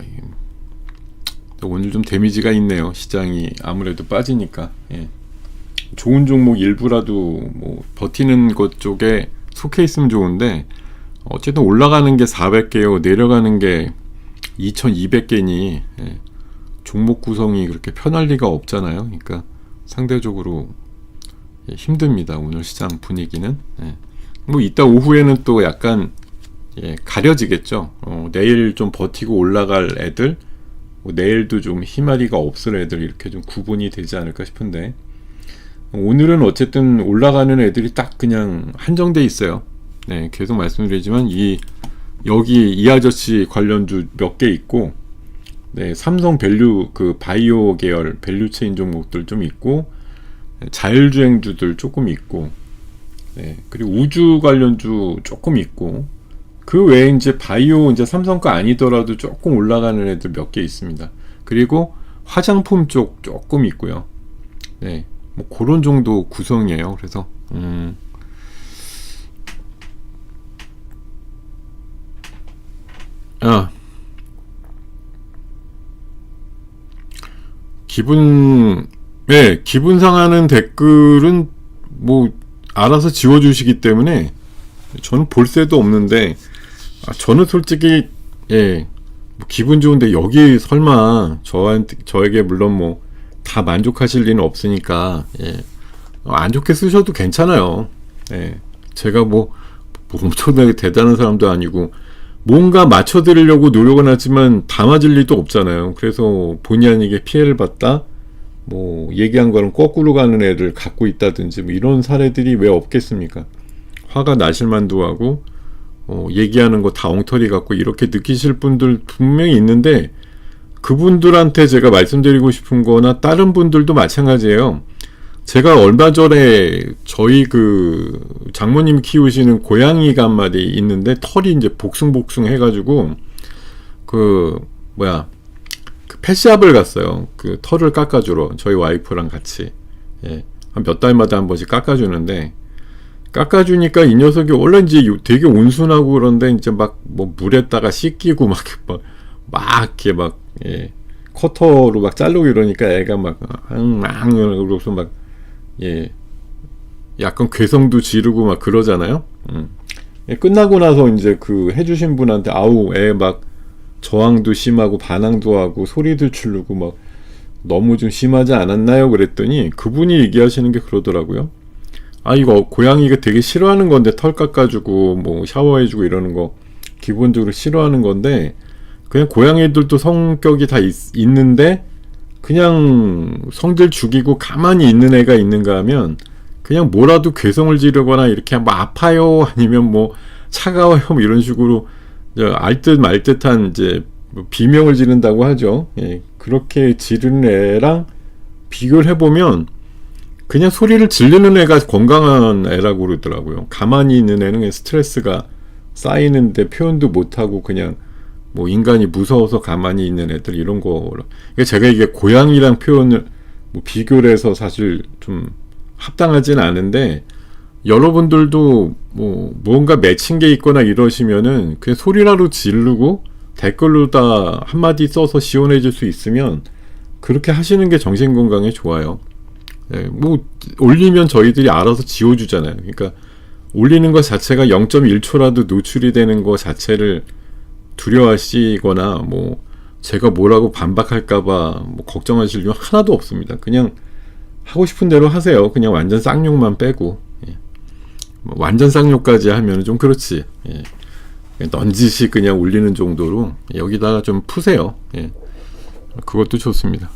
오늘 좀 데미지가 있네요. 시장이 아무래도 빠지니까. 예. 좋은 종목 일부라도 뭐 버티는 것 쪽에 속해 있으면 좋은데 어쨌든 올라가는 게 400개요. 내려가는 게 2200개니 예. 종목 구성이 그렇게 편할 리가 없잖아요. 그러니까 상대적으로 예, 힘듭니다. 오늘 시장 분위기는. 예. 뭐 이따 오후에는 또 약간 예, 가려지겠죠. 내일 좀 버티고 올라갈 애들, 뭐 내일도 좀 희마리가 없을 애들 이렇게 좀 구분이 되지 않을까 싶은데 오늘은 어쨌든 올라가는 애들이 딱 그냥 한정돼 있어요. 네, 계속 말씀드리지만 여기 이 아저씨 관련주 몇 개 있고, 네, 삼성 밸류 그 바이오 계열 밸류 체인 종목들 좀 있고, 자율주행주들 조금 있고, 네, 그리고 우주 관련주 조금 있고, 그 외에 이제 바이오, 이제 삼성 거 아니더라도 조금 올라가는 애들 몇 개 있습니다. 그리고 화장품 쪽 조금 있고요. 네, 뭐 그런 정도 구성이에요. 그래서 아, 기분 상하는 댓글은 뭐 알아서 지워주시기 때문에 저는 볼 새도 없는데, 저는 솔직히 뭐 기분 좋은데 여기 설마 저에게 물론 뭐 다 만족하실 리는 없으니까 안 좋게 쓰셔도 괜찮아요. 제가 뭐 엄청나게 대단한 사람도 아니고 뭔가 맞춰드리려고 노력은 하지만 다 맞을 리도 없잖아요. 그래서 본의 아니게 피해를 봤다, 뭐 얘기한 거는 거꾸로 가는 애를 갖고 있다든지 뭐 이런 사례들이 왜 없겠습니까? 화가 나실만도 하고 얘기하는 거 다 엉터리 같고 이렇게 느끼실 분들 분명히 있는데, 그분들한테 제가 말씀드리고 싶은 거나 다른 분들도 마찬가지예요. 제가 얼마 전에 저희 그 장모님 키우시는 고양이가 한 마리 있는데 털이 이제 복숭복숭 해가지고 그 펫샵을 갔어요. 그 털을 깎아주러 저희 와이프랑 같이 한 몇 달마다 한 번씩 깎아주는데, 깎아주니까 이 녀석이 원래 이제 되게 온순하고 그런데 이제 막 뭐 물에다가 씻기고 막 이렇게 막 커터로 막 자르고 이러니까 애가 막 그러고서 막 약간 괴성도 지르고 막 그러잖아요. 끝나고 나서 이제 그 해주신 분한테 애 막 저항도 심하고 반항도 하고 소리도 지르고 막 너무 좀 심하지 않았나요? 그랬더니 그분이 얘기하시는 게 그러더라고요. 이거 고양이가 되게 싫어하는 건데, 털 깎아주고 뭐 샤워해주고 이러는 거 기본적으로 싫어하는 건데, 그냥 고양이들도 성격이 다 있는데 그냥 성질 죽이고 가만히 있는 애가 있는가 하면 그냥 뭐라도 괴성을 지르거나 이렇게 뭐 아파요 아니면 뭐 차가워요 뭐 이런 식으로 알듯 말듯한 이제 비명을 지른다고 하죠. 그렇게 지르는 애랑 비교를 해보면 그냥 소리를 지르는 애가 건강한 애라고 그러더라고요. 가만히 있는 애는 스트레스가 쌓이는데 표현도 못하고 그냥 뭐 인간이 무서워서 가만히 있는 애들 이런 거. 제가 이게 고양이랑 표현을 뭐 비교를 해서 사실 좀 합당하진 않은데, 여러분들도 뭐 뭔가 맺힌 게 있거나 이러시면은 그냥 소리라도 지르고 댓글로 다 한마디 써서 시원해질 수 있으면 그렇게 하시는 게 정신건강에 좋아요. 뭐 올리면 저희들이 알아서 지워주잖아요. 그러니까 올리는 것 자체가 0.1초라도 노출이 되는 것 자체를 두려워하시거나 뭐 제가 뭐라고 반박할까봐 뭐 걱정하실 이유 하나도 없습니다. 그냥 하고 싶은 대로 하세요. 그냥 완전 쌍욕만 빼고. 뭐 완전 쌍욕까지 하면 좀 그렇지. 넌지시 그냥 올리는 정도로 여기다가 좀 푸세요. 그것도 좋습니다.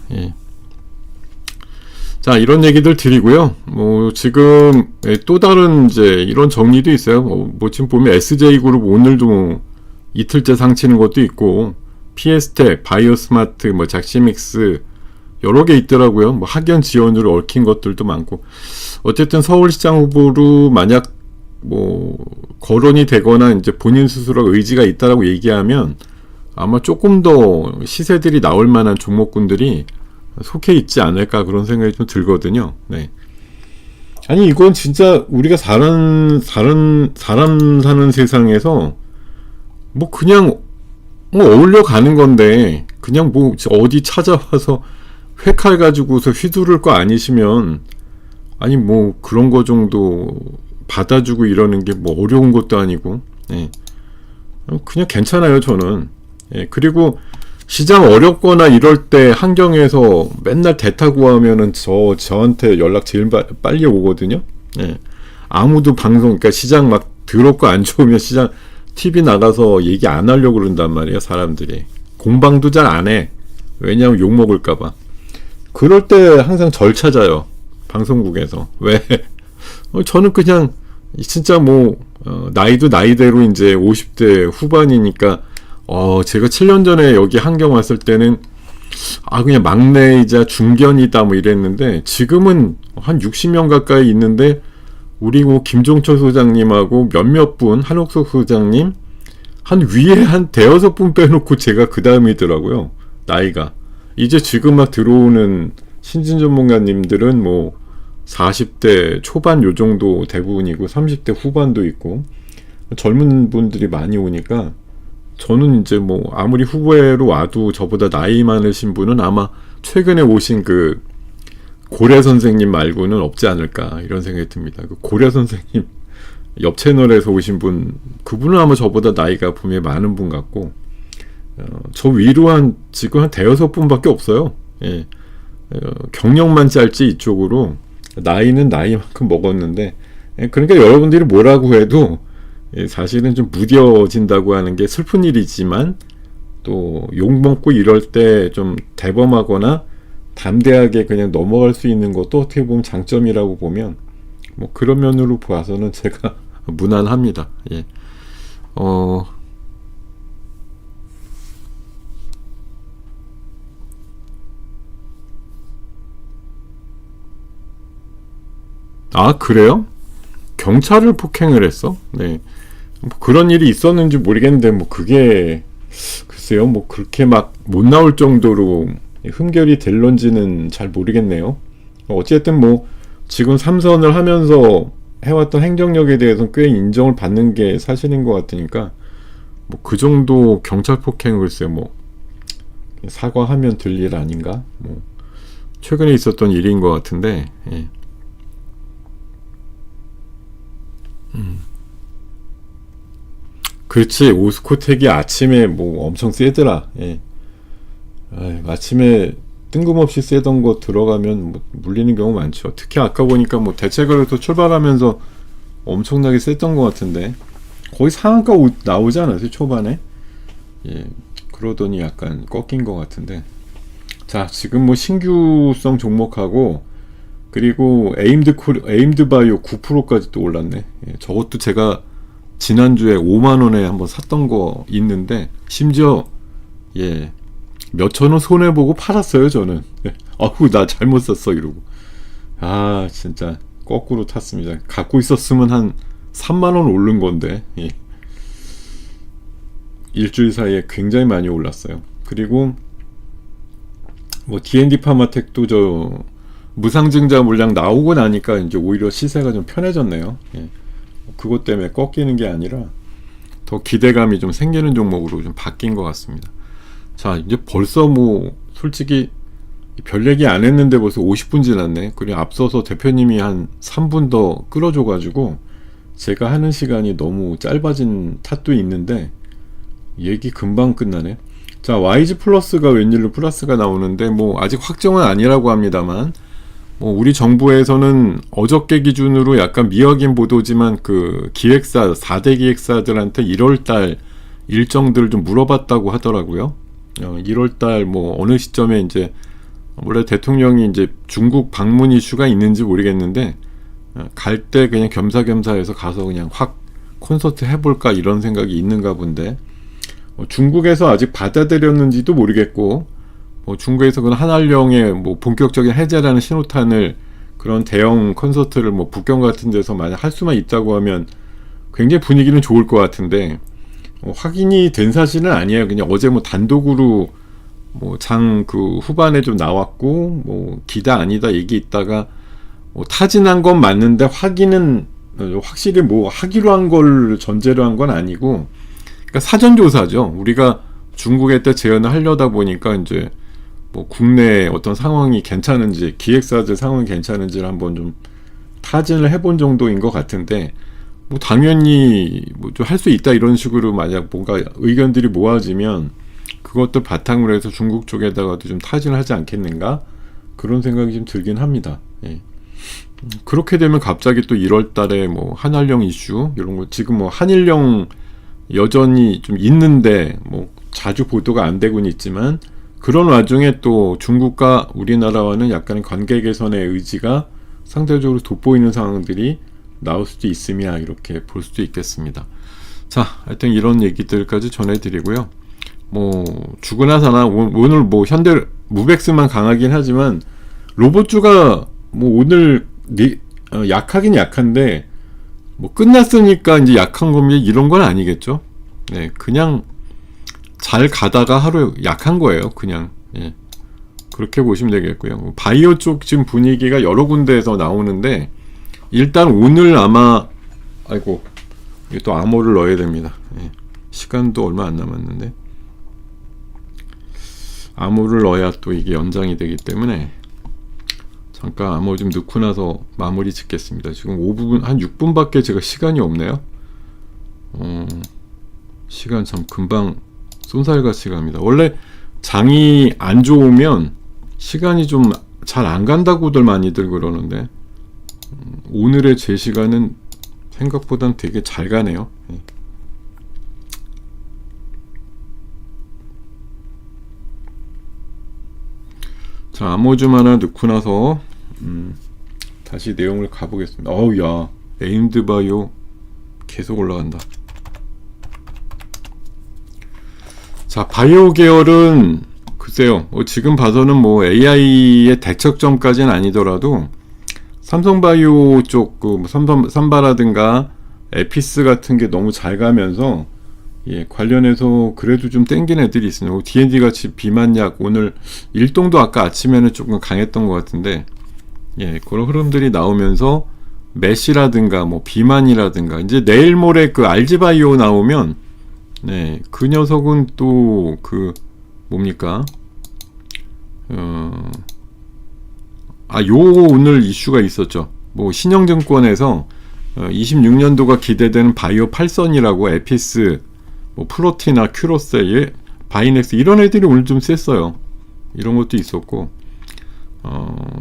자, 이런 얘기들 드리고요. 뭐 지금 또 다른 이제 이런 정리도 있어요. 뭐 지금 보면 SJ그룹 오늘도 이틀째 상치는 것도 있고, 피에스텍, 바이오스마트, 뭐 작시믹스 여러 개 있더라고요. 뭐 학연 지원으로 얽힌 것들도 많고. 어쨌든 서울시장 후보로 만약 뭐 거론이 되거나 이제 본인 스스로 의지가 있다라고 얘기하면 아마 조금 더 시세들이 나올 만한 종목군들이 속해 있지 않을까, 그런 생각이 좀 들거든요. 아니 이건 진짜 우리가 사람 사는 세상에서 뭐 그냥 뭐 어울려 가는 건데, 그냥 뭐 어디 찾아와서 회칼 가지고서 휘두를 거 아니시면, 아니 뭐 그런 거 정도 받아주고 이러는 게 뭐 어려운 것도 아니고, 그냥 괜찮아요 저는. 그리고 시장 어렵거나 이럴 때 한경에서 맨날 대타고 하면은 저한테 연락 제일 빨리 오거든요. 아무도 방송, 그러니까 시장 막 더럽고 안 좋으면 시장 TV 나가서 얘기 안 하려고 그런단 말이에요. 사람들이 공방도 잘 안 해. 왜냐하면 욕 먹을까봐. 그럴 때 항상 절 찾아요, 방송국에서. 왜? 저는 그냥 진짜 뭐 나이도 나이대로 이제 50대 후반이니까 제가 7년 전에 여기 한경 왔을 때는 그냥 막내이자 중견이다 뭐 이랬는데, 지금은 한 60명 가까이 있는데 우리 뭐 김종철 소장님하고 몇몇 분, 한옥석 소장님 한 위에 한 대여섯 분 빼놓고 제가 그 다음이더라고요. 나이가. 이제 지금 막 들어오는 신진 전문가님들은 뭐 40대 초반 요 정도 대부분이고 30대 후반도 있고 젊은 분들이 많이 오니까 저는 이제 뭐 아무리 후배로 와도 저보다 나이 많으신 분은 아마 최근에 오신 그 고래 선생님 말고는 없지 않을까 이런 생각이 듭니다. 그 고래 선생님 옆 채널에서 오신 분, 그분은 아마 저보다 나이가 분명히 많은 분 같고, 저 위로 지금 한 대여섯 분밖에 없어요. 예. 경력만 짧지 이쪽으로 나이는 나이만큼 먹었는데, 그러니까 여러분들이 뭐라고 해도 사실은 좀 무뎌진다고 하는 게 슬픈 일이지만 또 욕먹고 이럴 때 좀 대범하거나 담대하게 그냥 넘어갈 수 있는 것도 어떻게 보면 장점이라고 보면 뭐 그런 면으로 봐서는 제가 무난합니다. 예. 아, 그래요? 경찰을 폭행을 했어? 네. 뭐 그런 일이 있었는지 모르겠는데, 뭐 그게, 글쎄요, 뭐 그렇게 막 못 나올 정도로 흠결이 될런지는 잘 모르겠네요. 어쨌든 뭐, 지금 삼선을 하면서 해왔던 행정력에 대해서는 꽤 인정을 받는 게 사실인 것 같으니까, 뭐 그 정도 경찰 폭행을 글쎄요, 뭐, 사과하면 될 일 아닌가? 뭐, 최근에 있었던 일인 것 같은데, 예. 그렇지. 오스코텍이 아침에 뭐 엄청 세더라. 예. 아침에 뜬금없이 세던 거 들어가면 뭐 물리는 경우 많죠. 특히 아까 보니까 뭐 대체거리에서 출발하면서 엄청나게 셌던 것 같은데 거의 상한가 나오지 않았어요 초반에? 예. 그러더니 약간 꺾인 것 같은데. 자, 지금 뭐 신규성 종목하고 그리고 에임드 바이오 9%까지 또 올랐네. 예, 저것도 제가 지난주에 5만원에 한번 샀던 거 있는데, 심지어, 예, 몇천원 손해보고 팔았어요, 저는. 예, 아우, 나 잘못 샀어, 이러고. 아, 진짜, 거꾸로 탔습니다. 갖고 있었으면 한 3만원 오른 건데, 예. 일주일 사이에 굉장히 많이 올랐어요. 그리고, 뭐, D&D 파마텍도 무상증자 물량 나오고 나니까 이제 오히려 시세가 좀 편해졌네요. 예. 그것 때문에 꺾이는 게 아니라 더 기대감이 좀 생기는 종목으로 좀 바뀐 것 같습니다. 자, 이제 벌써 뭐 솔직히 별 얘기 안 했는데 벌써 50분 지났네. 그리고 앞서서 대표님이 한 3분 더 끌어줘가지고 제가 하는 시간이 너무 짧아진 탓도 있는데 얘기 금방 끝나네. 자, YG 플러스가 웬일로 플러스가 나오는데 뭐 아직 확정은 아니라고 합니다만 뭐 우리 정부에서는 어저께 기준으로 약간 미확인 보도지만 그 기획사 4대 기획사들한테 1월달 일정들을 좀 물어봤다고 하더라고요. 1월달 뭐 어느 시점에 이제 원래 대통령이 이제 중국 방문 이슈가 있는지 모르겠는데 갈 때 그냥 겸사겸사 해서 가서 그냥 확 콘서트 해볼까 이런 생각이 있는가 본데 중국에서 아직 받아들였는지도 모르겠고 중국에서 그런 한알령의 뭐 본격적인 해제라는 신호탄을 그런 대형 콘서트를 뭐 북경 같은 데서 만약 할 수만 있다고 하면 굉장히 분위기는 좋을 것 같은데 확인이 된 사실은 아니에요. 그냥 어제 뭐 단독으로 뭐 장 그 후반에 좀 나왔고 뭐 기다 아니다 얘기 있다가 뭐 타진한 건 맞는데 확인은 확실히 뭐 하기로 한 걸 전제로 한 건 아니고 그러니까 사전 조사죠. 우리가 중국에 때 재연을 하려다 보니까 이제 뭐 국내 어떤 상황이 괜찮은지 기획사들 상황이 괜찮은지를 한번 좀 타진을 해본 정도인 것 같은데 뭐 당연히 뭐 좀 할 수 있다 이런 식으로 만약 뭔가 의견들이 모아지면 그것도 바탕으로 해서 중국 쪽에다가도 좀 타진을 하지 않겠는가 그런 생각이 좀 들긴 합니다. 예. 그렇게 되면 갑자기 또 1월 달에 뭐 한알령 이슈 이런 거 지금 뭐 한일령 여전히 좀 있는데 뭐 자주 보도가 안 되고는 있지만 그런 와중에 또 중국과 우리나라와는 약간의 관계 개선의 의지가 상대적으로 돋보이는 상황들이 나올 수도 있으며 이렇게 볼 수도 있겠습니다. 자, 하여튼 이런 얘기들까지 전해드리고요. 뭐 죽으나 사나 오늘 뭐 현대 무백스만 강하긴 하지만 로봇주가 뭐 오늘 약하긴 약한데 뭐 끝났으니까 이제 약한 겁니다 이런 건 아니겠죠. 네, 그냥 잘 가다가 하루 약한 거예요. 그냥 예, 그렇게 보시면 되겠고요. 바이오 쪽 지금 분위기가 여러 군데에서 나오는데 일단 오늘 아마 아이고 이게 또 암호를 넣어야 됩니다. 예, 시간도 얼마 안 남았는데 암호를 넣어야 또 이게 연장이 되기 때문에 잠깐 암호 좀 넣고 나서 마무리 짓겠습니다. 지금 5분 한 6분밖에 제가 시간이 없네요. 시간 참 금방 쏜살같이 갑니다. 원래 장이 안 좋으면 시간이 좀 잘 안 간다고들 많이들 그러는데 오늘의 제 시간은 생각보단 되게 잘 가네요. 자, 암호 좀 하나 넣고 나서 다시 내용을 가보겠습니다. 어우 야, 에임드 바이오 계속 올라간다. 자, 바이오 계열은 글쎄요, 지금 봐서는 뭐 AI의 대척점까지는 아니더라도 삼성바이오 쪽 그 삼바라든가 에피스 같은 게 너무 잘 가면서 예, 관련해서 그래도 좀 땡긴 애들이 있습니다. D&D 같이 비만약 오늘 일동도 아까 아침에는 조금 강했던 것 같은데 예, 그런 흐름들이 나오면서 메시라든가 뭐 비만이라든가 이제 내일 모레 그 알지바이오 나오면 네, 그 녀석은 또 그 뭡니까? 요 오늘 이슈가 있었죠. 뭐 신영증권에서 26년도가 기대되는 바이오 8선이라고 에피스, 뭐 프로티나 큐로셀, 바이넥스 이런 애들이 오늘 좀 셌어요. 이런 것도 있었고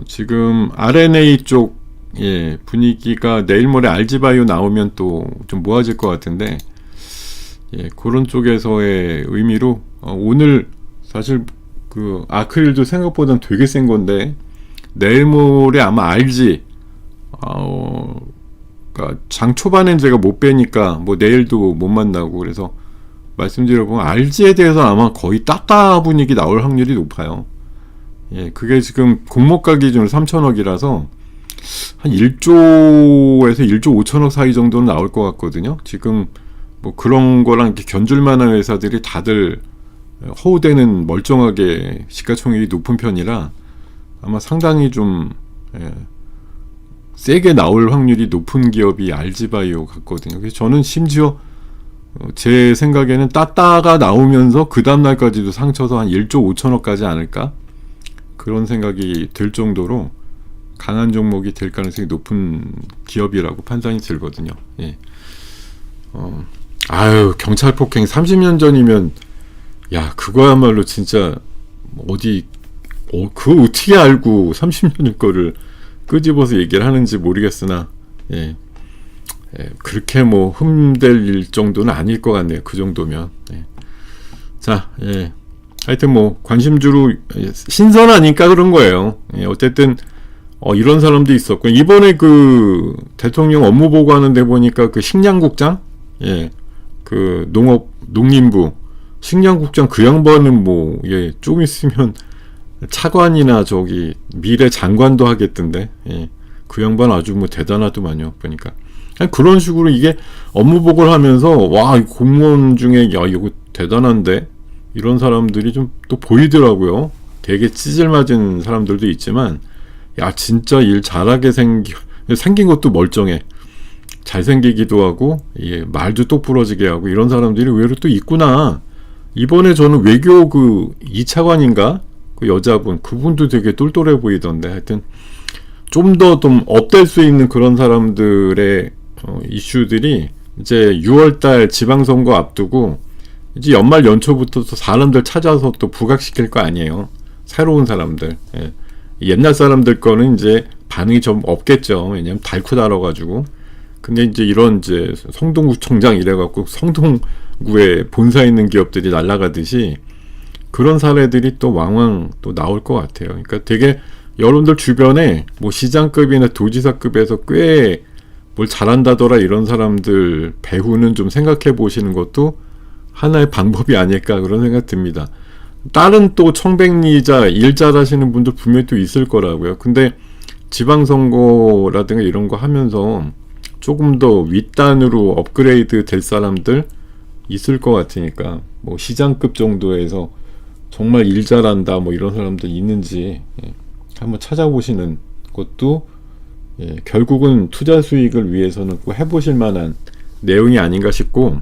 지금 RNA 쪽 예, 분위기가 내일 모레 알지바이오 나오면 또 좀 모아질 것 같은데 예, 그런 쪽에서의 의미로 오늘 사실 그 아크릴도 생각보다는 되게 센 건데 내일 모레 아마 알지 그러니까 장 초반엔 제가 못 빼니까 뭐 내일도 못 만나고 그래서 말씀드려보면 알지에 대해서 아마 거의 따따 분위기 나올 확률이 높아요. 예, 그게 지금 공모가 기준으로 3천억이라서 한 1조에서 1조 5천억 사이 정도는 나올 것 같거든요. 지금 뭐 그런 거랑 이렇게 견줄 만한 회사들이 다들 허우대는 멀쩡하게 시가총액이 높은 편이라 아마 상당히 좀 예, 세게 나올 확률이 높은 기업이 알지바이오 같거든요. 그래서 저는 심지어 제 생각에는 따따가 나오면서 그 다음날까지도 상쳐서 한 1조 5천억 가지 않을까? 그런 생각이 들 정도로 강한 종목이 될 가능성이 높은 기업이라고 판단이 들거든요. 예. 아유, 경찰 폭행 30년 전이면 야, 그거야말로 진짜 어디 그 어떻게 알고 30년 거를 끄집어서 얘기를 하는지 모르겠으나 예. 예, 그렇게 뭐 흠될 일 정도는 아닐 것 같네요. 그 정도면. 예. 자, 예. 하여튼 뭐 관심주로 신선하니까 그런 거예요. 예, 어쨌든 이런 사람도 있었고 이번에 그 대통령 업무 보고하는데 보니까 그 식량국장, 예, 그 농림부 식량국장 그 양반은 뭐 예, 좀 있으면 차관이나 저기 미래 장관도 하겠던데, 예, 그 양반 아주 뭐 대단하더만요. 보니까 그런 식으로 이게 업무 보고를 하면서 와, 공무원 중에 야 이거 대단한데 이런 사람들이 좀 또 보이더라고요. 되게 찌질맞은 사람들도 있지만 야 진짜 일 잘하게 생긴 것도 멀쩡해. 잘생기기도 하고 예, 말도 똑부러지게 하고 이런 사람들이 의외로 또 있구나. 이번에 저는 외교 그 2차관인가? 그 여자분 그분도 되게 똘똘해 보이던데 하여튼 좀 더 좀 업될 수 있는 그런 사람들의 이슈들이 이제 6월달 지방선거 앞두고 이제 연말 연초부터 또 사람들 찾아서 또 부각시킬 거 아니에요. 새로운 사람들. 예. 옛날 사람들 거는 이제 반응이 좀 없겠죠. 왜냐면 달고 달아가지고. 근데 이제 이런 이제 성동구청장 이래갖고 성동구에 본사 있는 기업들이 날아가듯이 그런 사례들이 또 왕왕 또 나올 것 같아요. 그러니까 되게 여러분들 주변에 뭐 시장급이나 도지사급에서 꽤 뭘 잘한다더라 이런 사람들 배후는 좀 생각해 보시는 것도 하나의 방법이 아닐까 그런 생각 듭니다. 다른 또 청백리자 일 잘하시는 분들 분명히 또 있을 거라고요. 근데 지방선거라든가 이런 거 하면서 조금 더 윗단으로 업그레이드 될 사람들 있을 것 같으니까 뭐 시장급 정도에서 정말 일 잘한다 뭐 이런 사람들 있는지 한번 찾아보시는 것도 결국은 투자 수익을 위해서는 꼭 해보실 만한 내용이 아닌가 싶고,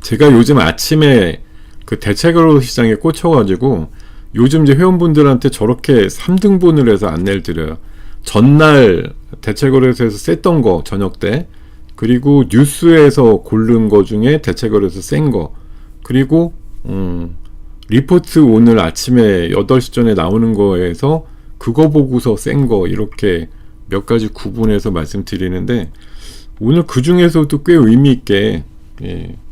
제가 요즘 아침에 그 대체거래 시장에 꽂혀가지고 요즘 이제 회원분들한테 저렇게 3등분을 해서 안내를 드려요. 전날 대체거래소에서 셌던 거 저녁 때, 그리고 뉴스에서 고른 거 중에 대체거래소 센 거, 그리고 리포트 오늘 아침에 8시 전에 나오는 거에서 그거 보고서 센 거, 이렇게 몇 가지 구분해서 말씀드리는데, 오늘 그 중에서도 꽤 의미 있게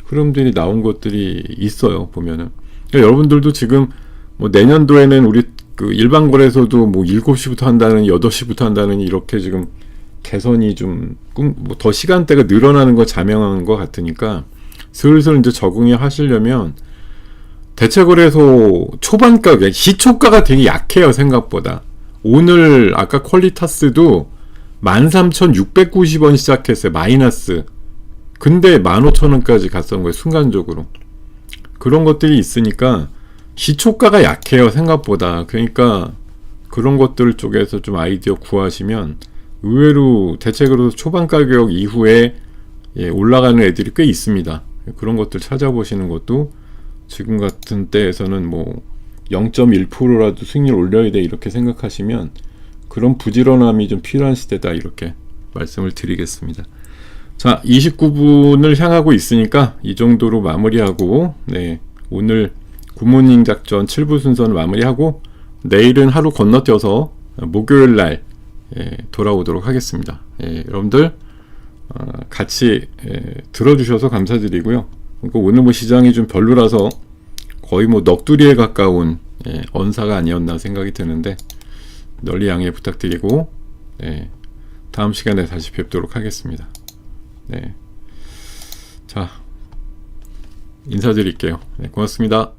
흐름들이 나온 것들이 있어요. 보면은 그러니까 여러분들도 지금 뭐 내년도에는 우리 그 일반 거래소도 뭐 7시부터 한다는 8시부터 한다는 이렇게 지금 개선이 좀 뭐 더 시간대가 늘어나는 거 자명한 것 같으니까 슬슬 이제 적응이 하시려면 대체거래소 초반 가격, 시초가가 되게 약해요. 생각보다. 오늘 아까 퀄리타스도 13,690원 시작했어요. 마이너스. 근데 15,000원까지 갔던 거예요. 순간적으로. 그런 것들이 있으니까 시초가가 약해요. 생각보다. 그러니까 그런 것들 쪽에서 좀 아이디어 구하시면 의외로 대체거래소 초반 가격 이후에 올라가는 애들이 꽤 있습니다. 그런 것들 찾아보시는 것도 지금 같은 때에서는 뭐 0.1%라도 수익률 올려야 돼 이렇게 생각하시면 그런 부지런함이 좀 필요한 시대다 이렇게 말씀을 드리겠습니다. 자, 29분을 향하고 있으니까 이 정도로 마무리하고, 오늘 굿모닝 작전 7부 순서는 마무리하고 내일은 하루 건너뛰어서 목요일날 돌아오도록 하겠습니다. 여러분들 같이 들어주셔서 감사드리고요. 그러니까 오늘 뭐 시장이 좀 별로라서 거의 뭐 넋두리에 가까운 언사가 아니었나 생각이 드는데 널리 양해 부탁드리고 다음 시간에 다시 뵙도록 하겠습니다. 자, 인사드릴게요. 고맙습니다.